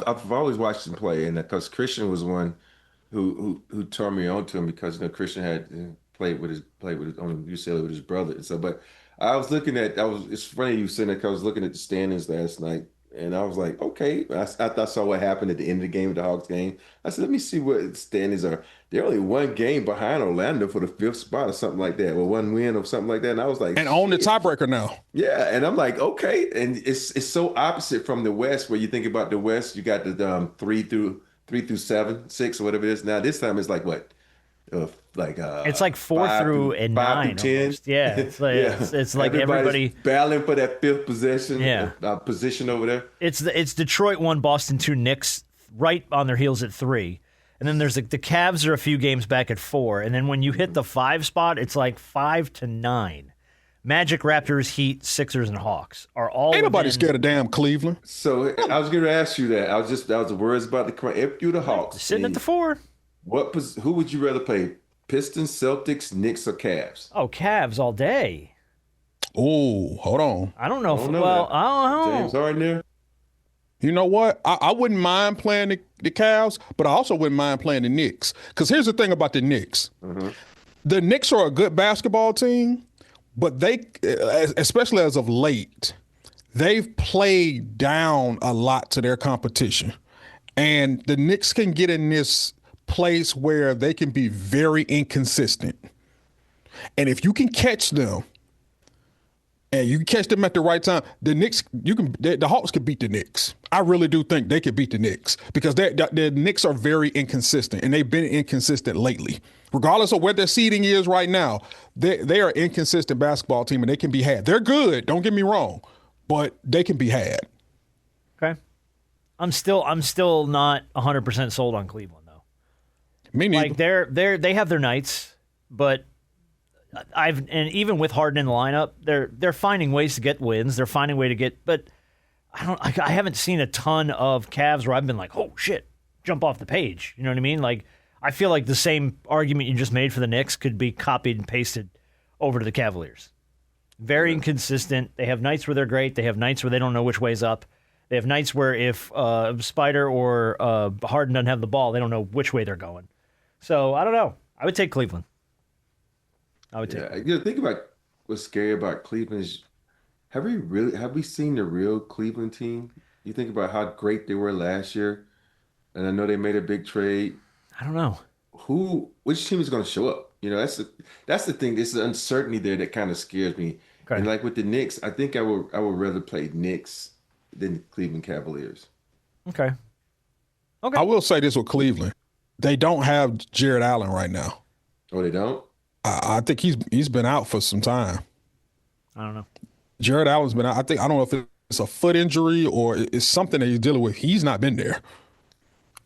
I've always watched him play, and because Christian was one who turned me on to him because Christian had played with his on UCLA with his brother. And so, but I was looking at it's funny you saying that because I was looking at the standings last night, and I was like, okay. I saw what happened at the end of the game, the Hawks game. I said, let me see what the standings are. They're only 1 game behind Orlando for the 5th spot or something like that, or 1 win or something like that. And I was like, and on the tiebreaker now. Yeah, and I'm like, okay. And it's so opposite from the West, where you think about the West, you got the 3 through 7, 6 or whatever it is. Now this time it's like what? It's like 4 through 9. 5 through 10. Almost. Yeah, it's like it's like everybody battling for that 5th position. Yeah, position over there. It's Detroit 1, Boston 2, Knicks right on their heels at 3, and then there's the Cavs are a few games back at 4, and then when you hit the 5 spot, it's like 5 to 9. Magic, Raptors, Heat, Sixers, and Hawks are all. Ain't nobody scared of damn Cleveland. So I was going to ask you that. I was worried about if you're the Hawks sitting at the 4. Who would you rather play? Pistons, Celtics, Knicks, or Cavs? Oh, Cavs all day. Oh, hold on. I don't know. I don't know. James Harden there. You know what? I wouldn't mind playing the Cavs, but I also wouldn't mind playing the Knicks. Because here's the thing about the Knicks. Mm-hmm. The Knicks are a good basketball team, but they, especially as of late, they've played down a lot to their competition. And the Knicks can get in this place where they can be very inconsistent. And if you can catch them, and you can catch them at the right time, the Hawks could beat the Knicks. I really do think they could beat the Knicks because the Knicks are very inconsistent, and they've been inconsistent lately. Regardless of where their seeding is right now, they are an inconsistent basketball team, and they can be had. They're good, don't get me wrong, but they can be had. Okay. I'm still not 100% sold on Cleveland, though. Me neither. Like they have their nights, but and even with Harden in the lineup, they're finding ways to get wins. They're finding a way to get, but I haven't seen a ton of Cavs where I've been like, oh shit, jump off the page. You know what I mean? Like I feel like the same argument you just made for the Knicks could be copied and pasted over to the Cavaliers. Very inconsistent. They have nights where they're great. They have nights where they don't know which way's up. They have nights where if Spider or Harden doesn't have the ball, they don't know which way they're going. So I don't know. I would take Cleveland. Think about what's scary about Cleveland is have we seen the real Cleveland team? You think about how great they were last year, and I know they made a big trade. I don't know which team is going to show up. You know, that's the thing. It's the uncertainty there that kind of scares me. Okay. And like with the Knicks, I think I would rather play Knicks than Cleveland Cavaliers. Okay. I will say this with Cleveland, they don't have Jared Allen right now. Oh, they don't? I think he's been out for some time. I don't know. Jared Allen's been out. I don't know if it's a foot injury or it's something that he's dealing with. He's not been there.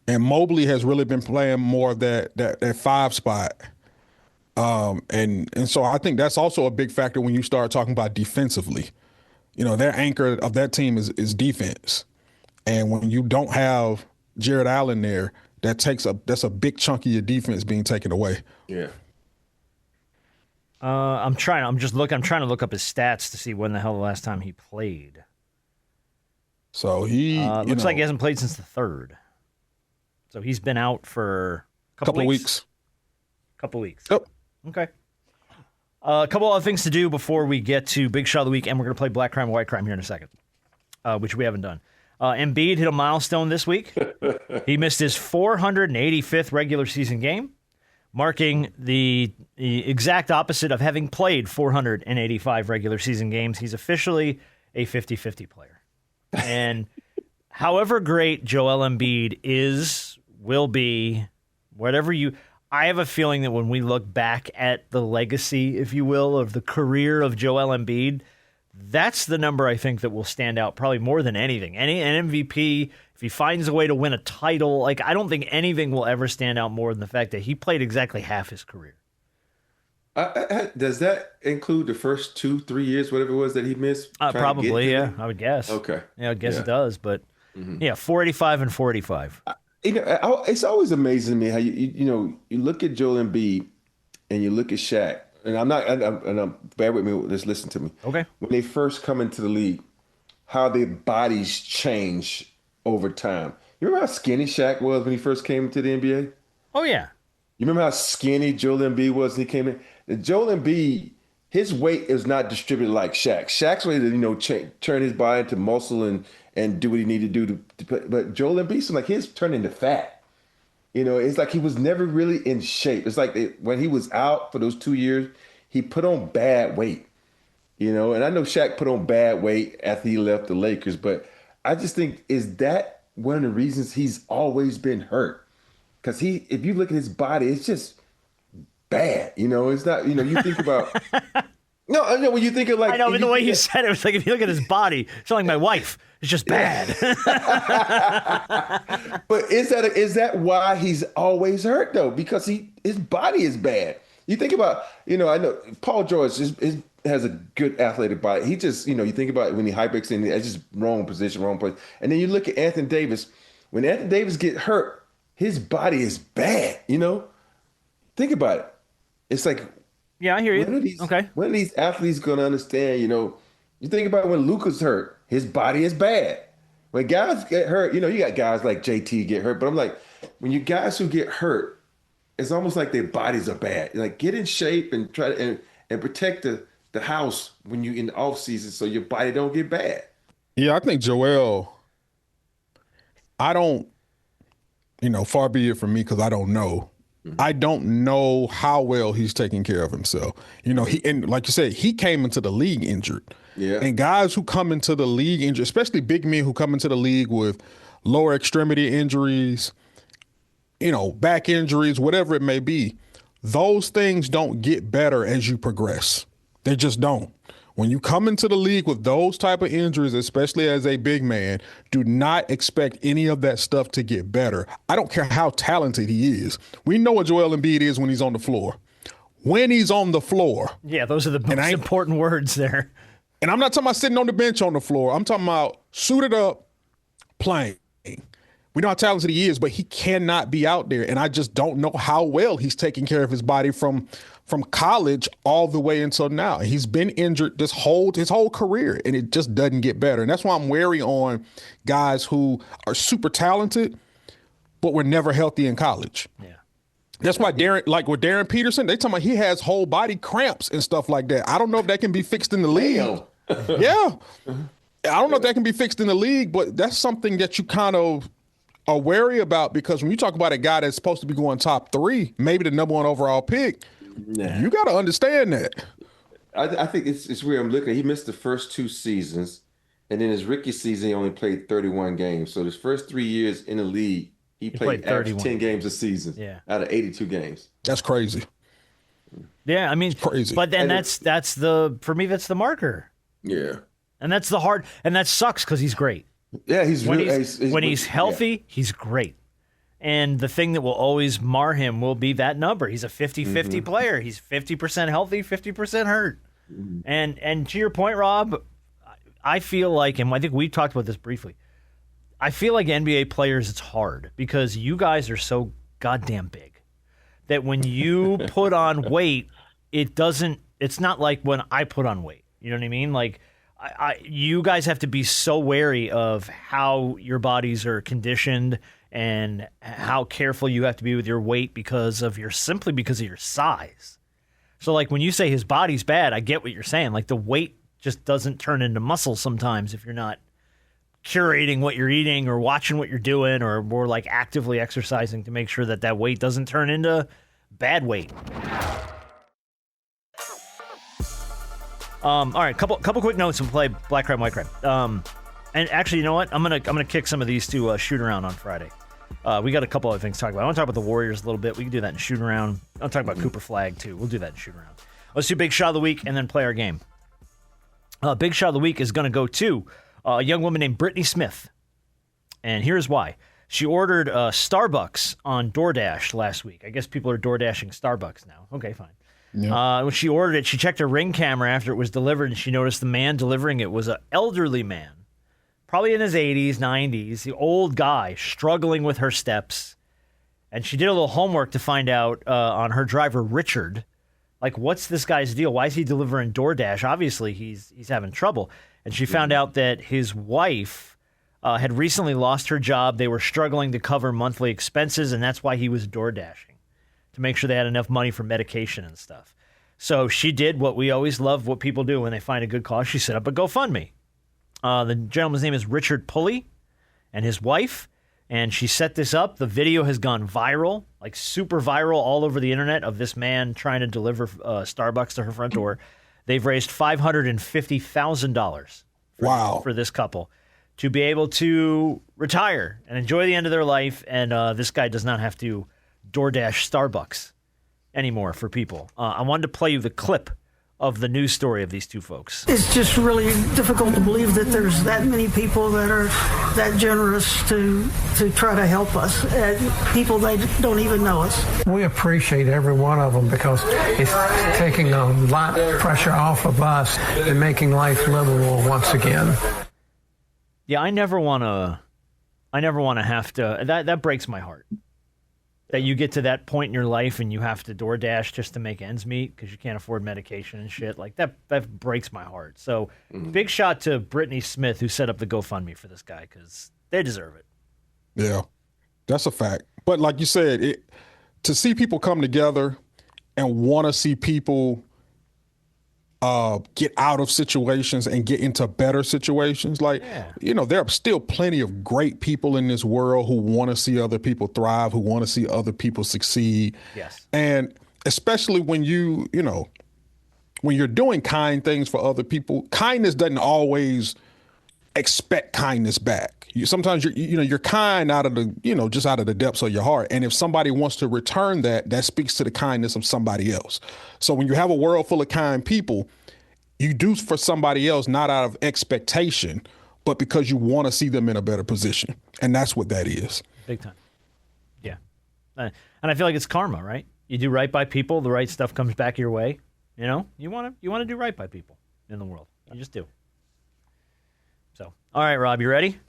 And Mobley has really been playing more of that 5 spot. And so I think that's also a big factor when you start talking about defensively. You know, their anchor of that team is defense. And when you don't have Jared Allen there, that's a big chunk of your defense being taken away. Yeah. I'm trying to look up his stats to see when the hell the last time he played. So he looks like he hasn't played since the 3rd. So he's been out for a couple weeks. Couple weeks. Yep. Okay. A couple other things to do before we get to Big Shot of the Week, and we're going to play Black Crime, White Crime here in a second, which we haven't done. Embiid hit a milestone this week. He missed his 485th regular season game, marking the exact opposite of having played 485 regular season games. He's officially a 50-50 player. And however great Joel Embiid will be, I have a feeling that when we look back at the legacy, if you will, of the career of Joel Embiid, that's the number I think that will stand out probably more than anything. An MVP, if he finds a way to win a title, like I don't think anything will ever stand out more than the fact that he played exactly half his career. Does that include the first 2-3 years, whatever it was that he missed? Probably, yeah, I would guess. Okay. Yeah, I guess it does, but 485 and 485. It's always amazing to me how you look at Joel Embiid and you look at Shaq, and I'm bear with me, just listen to me. Okay. When they first come into the league, how their bodies change over time. You remember how skinny Shaq was when he first came into the NBA? Oh yeah. You remember how skinny Joel Embiid was when he came in? And Joel Embiid, his weight is not distributed like Shaq. Shaq's way to turn his body into muscle and do what he needed to do to play. But Joel Embiid, like his turned into fat. You know, it's like he was never really in shape. It's like when he was out for those 2 years, he put on bad weight. You know, and I know Shaq put on bad weight after he left the Lakers, but I just think, is that one of the reasons he's always been hurt? Because if you look at his body, it's just bad. You know, it's not, you think about... No, I know when you think of like... I know, but the way you said it was like, if you look at his body, it's like my wife. It's just bad. But is that why he's always hurt, though? Because his body is bad. You think about, I know Paul George has a good athletic body. He just, you think about when he hyperextends, it's just wrong position, wrong place. And then you look at Anthony Davis. When Anthony Davis get hurt, his body is bad, Think about it. It's like... Yeah, I hear you. When are these athletes going to understand, you think about when Luka's hurt, his body is bad. When guys get hurt, you got guys like JT get hurt, but I'm like, when you guys who get hurt, it's almost like their bodies are bad. Like, get in shape and try to, and protect the house when you in the off season so your body don't get bad. Yeah, I think Joel, I don't far be it from me because I don't know. I don't know how well he's taking care of himself. And like you said, he came into the league injured. Yeah. And guys who come into the league injured, especially big men who come into the league with lower extremity injuries, back injuries, whatever it may be, those things don't get better as you progress. They just don't. When you come into the league with those type of injuries, especially as a big man, do not expect any of that stuff to get better. I don't care how talented he is. We know what Joel Embiid is when he's on the floor. When he's on the floor. Yeah, those are the most important words there. And I'm not talking about sitting on the bench on the floor. I'm talking about suited up, playing. We know how talented he is, but he cannot be out there. And I just don't know how well he's taking care of his body from college all the way until now. He's been injured his whole career, and it just doesn't get better. And that's why I'm wary on guys who are super talented, but were never healthy in college. Yeah. That's why Darren Peterson, they talking about he has whole body cramps and stuff like that. I don't know if that can be fixed in the league. Yeah. I don't know if that can be fixed in the league, but that's something that you kind of are wary about, because when you talk about a guy that's supposed to be going top 3, maybe the number 1 overall pick, you got to understand that. I think it's weird. I'm looking. He missed the first 2 seasons, and then his rookie season, he only played 31 games. So his first 3 years in the league, he played 10 games a season out of 82 games. That's crazy. Yeah, I mean, it's crazy. But then for me, that's the marker. Yeah. And that's the hard, and that sucks because he's great. Yeah, when he's healthy, he's great. And the thing that will always mar him will be that number. He's a 50-50 player. He's 50% healthy, 50% hurt. And to your point, Rob, I feel like, and I think we talked about this briefly, I feel like NBA players, it's hard because you guys are so goddamn big that when you put on weight, it's not like when I put on weight. You know what I mean? Like, you guys have to be so wary of how your bodies are conditioned and how careful you have to be with your weight because of your size. So like when you say his body's bad, I get what you're saying. Like the weight just doesn't turn into muscle sometimes if you're not curating what you're eating or watching what you're doing or more like actively exercising to make sure that weight doesn't turn into bad weight. All right, couple quick notes and play Black Crime, White Crime. And actually, you know what? I'm gonna kick some of these to shoot around on Friday. We got a couple other things to talk about. I want to talk about the Warriors a little bit. We can do that in shoot around. I'll talk about Cooper Flag too. We'll do that in shoot around. Let's do Big Shot of the Week and then play our game. Big Shot of the Week is going to go to a young woman named Brittany Smith, and here's why. She ordered Starbucks on DoorDash last week. I guess people are DoorDashing Starbucks now. Okay, fine. Yeah. When she ordered it, she checked her Ring camera after it was delivered, and she noticed the man delivering it was an elderly man, probably in his 80s, 90s, the old guy struggling with her steps. And she did a little homework to find out on her driver, Richard, like, what's this guy's deal? Why is he delivering DoorDash? Obviously, he's having trouble. And she found out that his wife had recently lost her job. They were struggling to cover monthly expenses, and that's why he was DoorDashing, to make sure they had enough money for medication and stuff. So she did what we always love, what people do when they find a good cause. She set up a GoFundMe. The gentleman's name is Richard Pulley and his wife, and she set this up. The video has gone viral, like super viral all over the internet, of this man trying to deliver Starbucks to her front door. They've raised $550,000 for this couple to be able to retire and enjoy the end of their life, and this guy does not have to DoorDash Starbucks anymore for people. I wanted to play you the clip of the news story of these two folks. It's just really difficult to believe that there's that many people that are that generous to try to help us, people that don't even know us. We appreciate every one of them because it's taking a lot of pressure off of us and making life livable once again. Yeah, I never want to have to, that breaks my heart. That you get to that point in your life and you have to DoorDash just to make ends meet because you can't afford medication and shit. Like, that breaks my heart. So, big shot to Brittany Smith, who set up the GoFundMe for this guy, because they deserve it. Yeah, that's a fact. But like you said, to see people come together and want to see people get out of situations and get into better situations. Like, there are still plenty of great people in this world who want to see other people thrive, who want to see other people succeed. Yes. And especially when when you're doing kind things for other people, kindness doesn't always expect kindness back. Sometimes you're kind out of the, just out of the depths of your heart. And if somebody wants to return that speaks to the kindness of somebody else. So when you have a world full of kind people, you do for somebody else, not out of expectation, but because you want to see them in a better position. And that's what that is. Big time. Yeah. And I feel like it's karma, right? You do right by people, the right stuff comes back your way. You want to do right by people in the world. You just do. So, all right, Rob, you ready?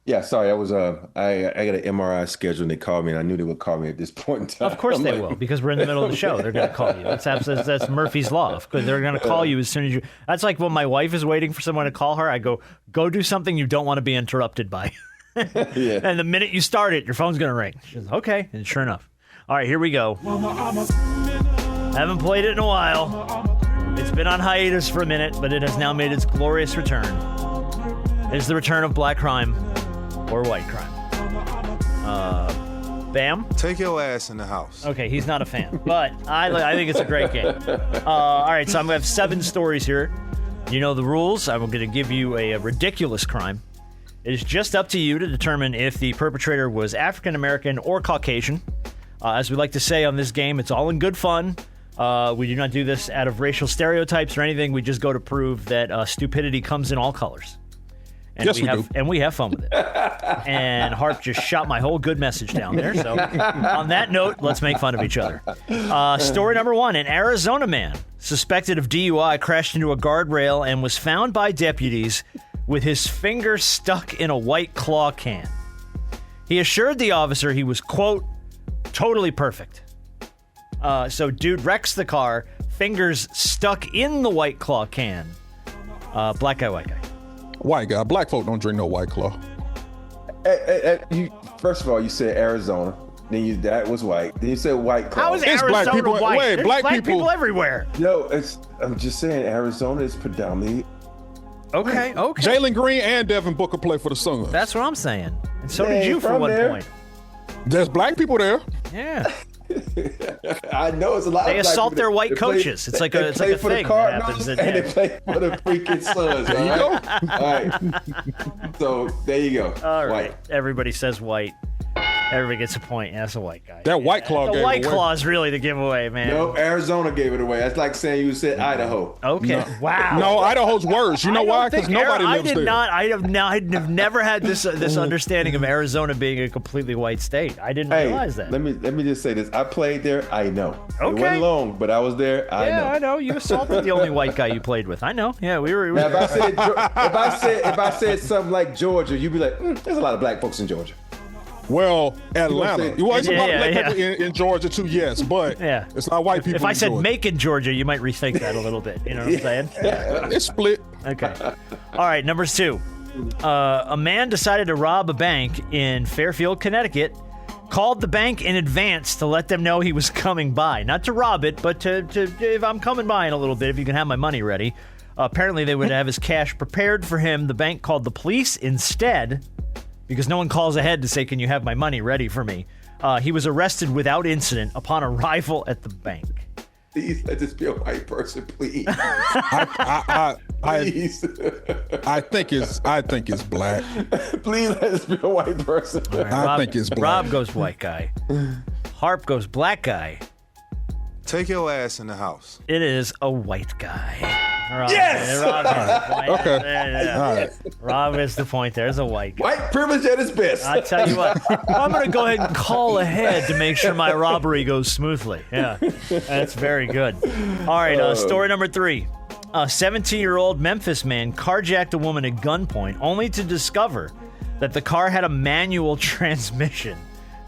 Yeah, sorry, I was I got an MRI schedule and they called me and I knew they would call me at this point in time. Of course they will, because we're in the middle of the show. They're going to call you. That's Murphy's Law. They're going to call you as soon as you. That's like when my wife is waiting for someone to call her. I go do something you don't want to be interrupted by. Yeah. And the minute you start it, your phone's going to ring. She says, okay, and sure enough. All right, here we go. Haven't played it in a while. It's been on hiatus for a minute, but it has now made its glorious return. It is the return of black crime or white crime. Bam? Take your ass in the house. Okay, he's not a fan, but I think it's a great game. All right, so I'm going to have 7 stories here. You know the rules. I'm going to give you a ridiculous crime. It is just up to you to determine if the perpetrator was African American or Caucasian. As we like to say on this game, it's all in good fun. We do not do this out of racial stereotypes or anything. We just go to prove that stupidity comes in all colors. And yes, we do. And we have fun with it. And Harp just shot my whole good message down there. So on that note, let's make fun of each other. Story number 1. An Arizona man suspected of DUI crashed into a guardrail and was found by deputies with his finger stuck in a White Claw can. He assured the officer he was, quote, totally perfect. So dude wrecks the car, fingers stuck in the White Claw can. Black guy, white guy. White guy. Black folk don't drink no White Claw. First of all, you said Arizona. Then that was white. Then you said White Claw. How is Arizona black people, white? Wait, There's black people people everywhere. No, I'm just saying Arizona is predominantly. Okay. Jalen Green and Devin Booker play for the Suns. That's what I'm saying. And so did you for one point. There's black people there. Yeah. I know it's a lot. They of assault their white play, coaches. It's like a thing that happens. And they play for the freaking Suns. There you go. All right. So there you go. All right. White. Everybody says white. Everybody gets a point. Yeah, that's a white guy. That White Claw. The White Claw is really the giveaway, man. No, Arizona gave it away. That's like saying you said Idaho. Okay. No. Wow. No, Idaho's worse. You know why? Because nobody lives there. I have never had this understanding of Arizona being a completely white state. I didn't realize that. Let me just say this. I played there. I know. Okay. It wasn't long, but I was there. I know. I know. You assaulted the only white guy you played with. I know. Yeah, we were. Now, if I said something like Georgia, you'd be like, there's a lot of black folks in Georgia. Well, Atlanta. You want to talk about black people in Georgia too? Yes, but it's not white people. If I said Georgia. Macon, Georgia, you might rethink that a little bit. You know what I'm saying? It's split. Okay. All right. Number 2. A man decided to rob a bank in Fairfield, Connecticut. Called the bank in advance to let them know he was coming by. Not to rob it, but to if I'm coming by in a little bit, if you can have my money ready. Apparently, they would have his cash prepared for him. The bank called the police instead. Because no one calls ahead to say, can you have my money ready for me? He was arrested without incident upon arrival at the bank. Please let this be a white person, please. Please. I think it's black. Please let this be a white person. Right, I think it's black. Rob goes white guy. Harp goes black guy. Take your ass in the house. It is a white guy. Rob, yes! All right. Rob is the point. There's a white guy. White privilege at its best. I tell you what, I'm going to go ahead and call ahead to make sure my robbery goes smoothly. Yeah, that's very good. All right, story number 3. A 17-year-old Memphis man carjacked a woman at gunpoint only to discover that the car had a manual transmission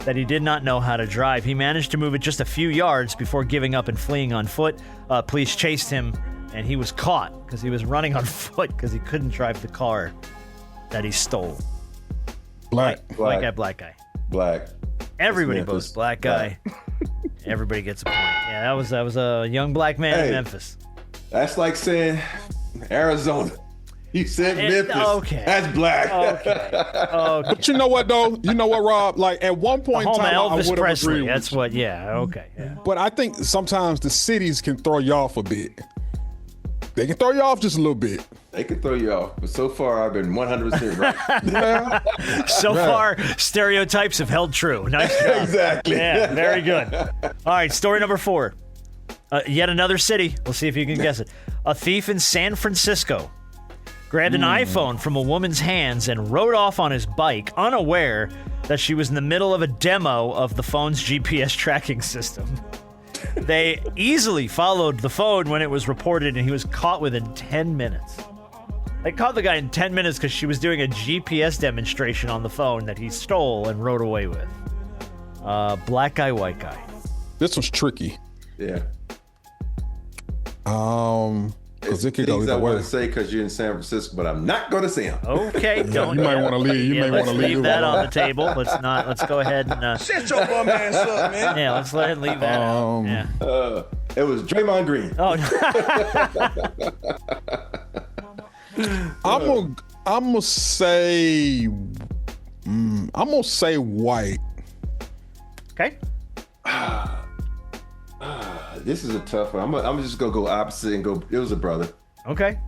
that he did not know how to drive. He managed to move it just a few yards before giving up and fleeing on foot. Police chased him, and he was caught because he was running on foot because he couldn't drive the car that he stole. Black. White guy, black guy. Black. Everybody votes black guy. Everybody gets a point. Yeah, that was a young black man in Memphis. That's like saying Arizona. You said Memphis. Okay. That's black. Okay. But you know what, though? You know what, Rob? Like, at one point in Home time, I Elvis would have Presley. agreed That's with what. Yeah. Okay. Yeah. But I think sometimes the cities can throw you off a bit. They can throw you off just a little bit. They can throw you off. But so far, I've been 100% right. So far, stereotypes have held true. Nice job. Exactly. Yeah, very good. All right, story number 4. Yet another city. We'll see if you can guess it. A thief in San Francisco grabbed an iPhone from a woman's hands and rode off on his bike, unaware that she was in the middle of a demo of the phone's GPS tracking system. They easily followed the phone when it was reported, and he was caught within 10 minutes. They caught the guy in 10 minutes because she was doing a GPS demonstration on the phone that he stole and rode away with. Black guy, white guy. This was tricky. Yeah. Because it could go things either I want way. to say because you're in San Francisco, but I'm not going to say them. Okay, don't. You might want to leave. You may want let's to leave that on the table. Let's go ahead and. Shut your bum ass up, man. Yeah, let's let it leave that out. Yeah. It was Draymond Green. Oh. I'm gonna say white. Okay. This is a tough one. I'm just gonna go opposite and go. It was a brother. Okay.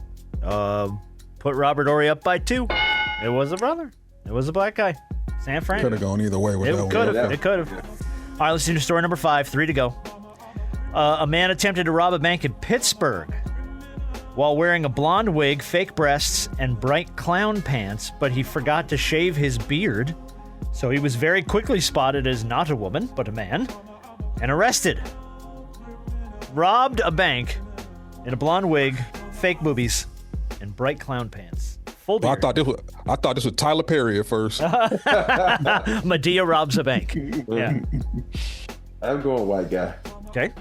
Put Robert Horry up by 2. It was a brother. It was a black guy. San Fran. Could have gone either way with that one. It could have. All right, let's do story number 5. 3 to go. A man attempted to rob a bank in Pittsburgh while wearing a blonde wig, fake breasts, and bright clown pants, but he forgot to shave his beard. So he was very quickly spotted as not a woman, but a man, and arrested. Robbed a bank in a blonde wig, fake boobies, and bright clown pants. Full beard. I thought this was Tyler Perry at first. Medea robs a bank. Yeah. I'm going white guy. Okay.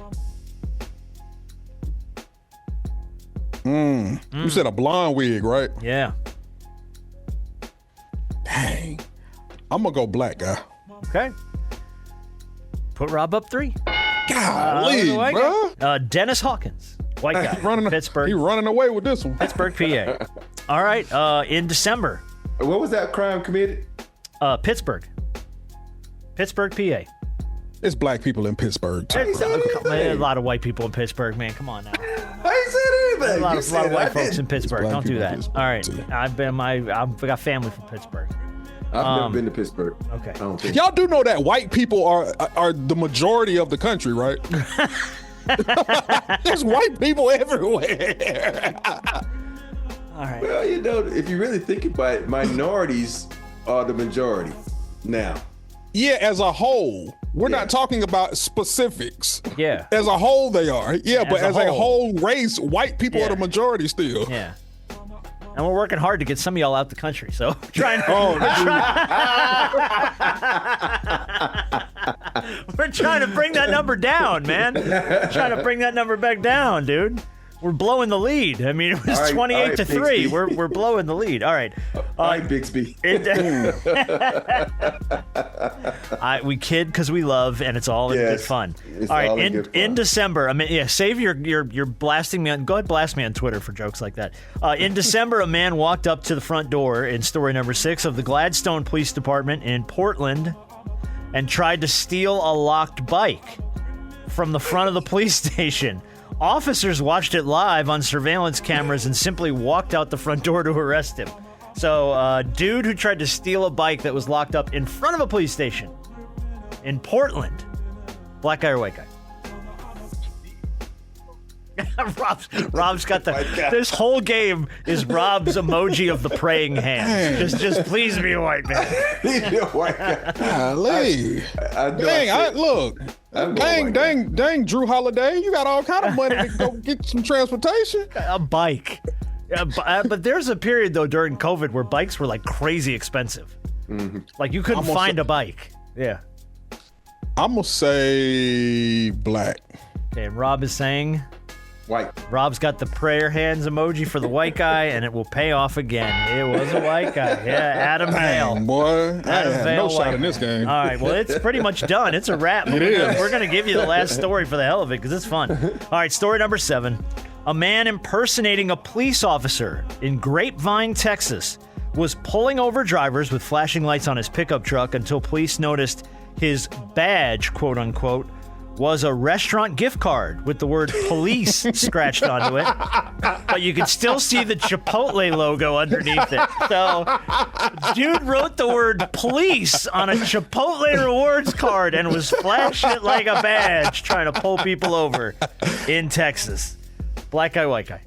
You said a blonde wig, right? Yeah. Dang. I'm gonna go black guy. Okay. Put Rob up 3. Golly, bro. Dennis Hawkins, white guy, Pittsburgh. He running away with this one. Pittsburgh, PA. All right. In December. What was that crime committed? Pittsburgh, PA. It's black people in Pittsburgh. A lot of white people in Pittsburgh, man. Come on now. I ain't said anything. A lot of white folks in Pittsburgh. Don't do that. All right. I've got family from Pittsburgh. I've never been to Pittsburgh. Okay. I don't think. Y'all do know that white people are the majority of the country, right? There's white people everywhere. All right. Well, if you really think about it, minorities are the majority now. Yeah, as a whole. We're not talking about specifics. Yeah. As a whole, they are. Yeah, but as a whole. whole race, white people are the majority still. Yeah. And we're working hard to get some of y'all out the country, so trying. We're trying to bring that number down, man. Trying to bring that number back down, dude. We're blowing the lead. I mean, it was 28-3. We're blowing the lead. All right. All right, Bixby. We kid because we love, and it's all in good fun. All right. In December, save your blasting me on. Go ahead, blast me on Twitter for jokes like that. In December, a man walked up to the front door in story number 6 of the Gladstone Police Department in Portland and tried to steal a locked bike from the front of the police station. Officers watched it live on surveillance cameras and simply walked out the front door to arrest him. So, dude who tried to steal a bike that was locked up in front of a police station in Portland. Black guy or white guy? Rob's got this whole game is Rob's emoji of the praying hands. Just please be a white man. Golly. Dang, Drew Holiday, you got all kind of money to go get some transportation. A bike. But there's a period, though, during COVID where bikes were like crazy expensive. Mm-hmm. Like you couldn't find a bike. Yeah. I'm going to say black. Okay, and Rob is saying... white. Rob's got the prayer hands emoji for the white guy, and it will pay off again. It was a white guy. Yeah, Adam Vale. Boy, I Adam had Vale, no shot in this game. All right, well, it's pretty much done. It's a wrap. We're going to give you the last story for the hell of it because it's fun. All right, story number 7. A man impersonating a police officer in Grapevine, Texas, was pulling over drivers with flashing lights on his pickup truck until police noticed his badge, quote unquote, was a restaurant gift card with the word police scratched onto it. But you could still see the Chipotle logo underneath it. So, dude wrote the word police on a Chipotle rewards card and was flashing it like a badge, trying to pull people over in Texas. Black guy, white guy.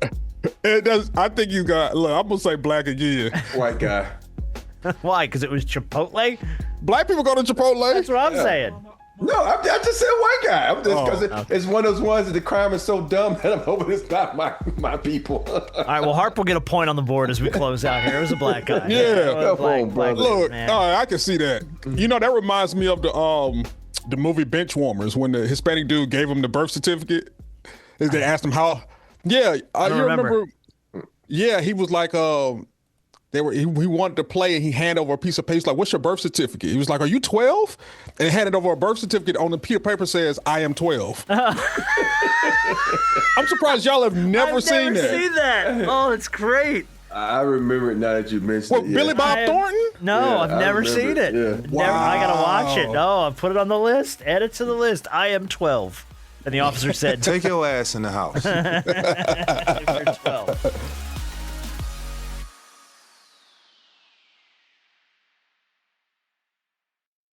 It does. I think you got. Look, I'm gonna say black again. White guy. Why? Because it was Chipotle? Black people go to Chipotle. That's what I'm saying. No, I just said white guy. I'm just because it's one of those ones that the crime is so dumb that I'm hoping it's not my people. All right, well, Harper will get a point on the board as we close out here. It was a black guy. Yeah. Black Look, man. all right, I can see that. You know, that reminds me of the movie Benchwarmers when the Hispanic dude gave him the birth certificate. They asked him how. Yeah, I don't remember. Yeah, he was like, he wanted to play and he handed over a piece of paper like, "What's your birth certificate?" He was like, "Are you 12?" And he handed over a birth certificate. On the piece of paper says, "I am 12." I'm surprised y'all have never seen that. I've never seen that. Oh, it's great. I remember it now that you mentioned it. Yeah. Billy Bob Thornton? No, I've never seen it. Yeah. Never, I gotta watch it. No, I put it on the list. Add it to the list. I am 12. And the officer said, "Take your ass in the house." You're 12.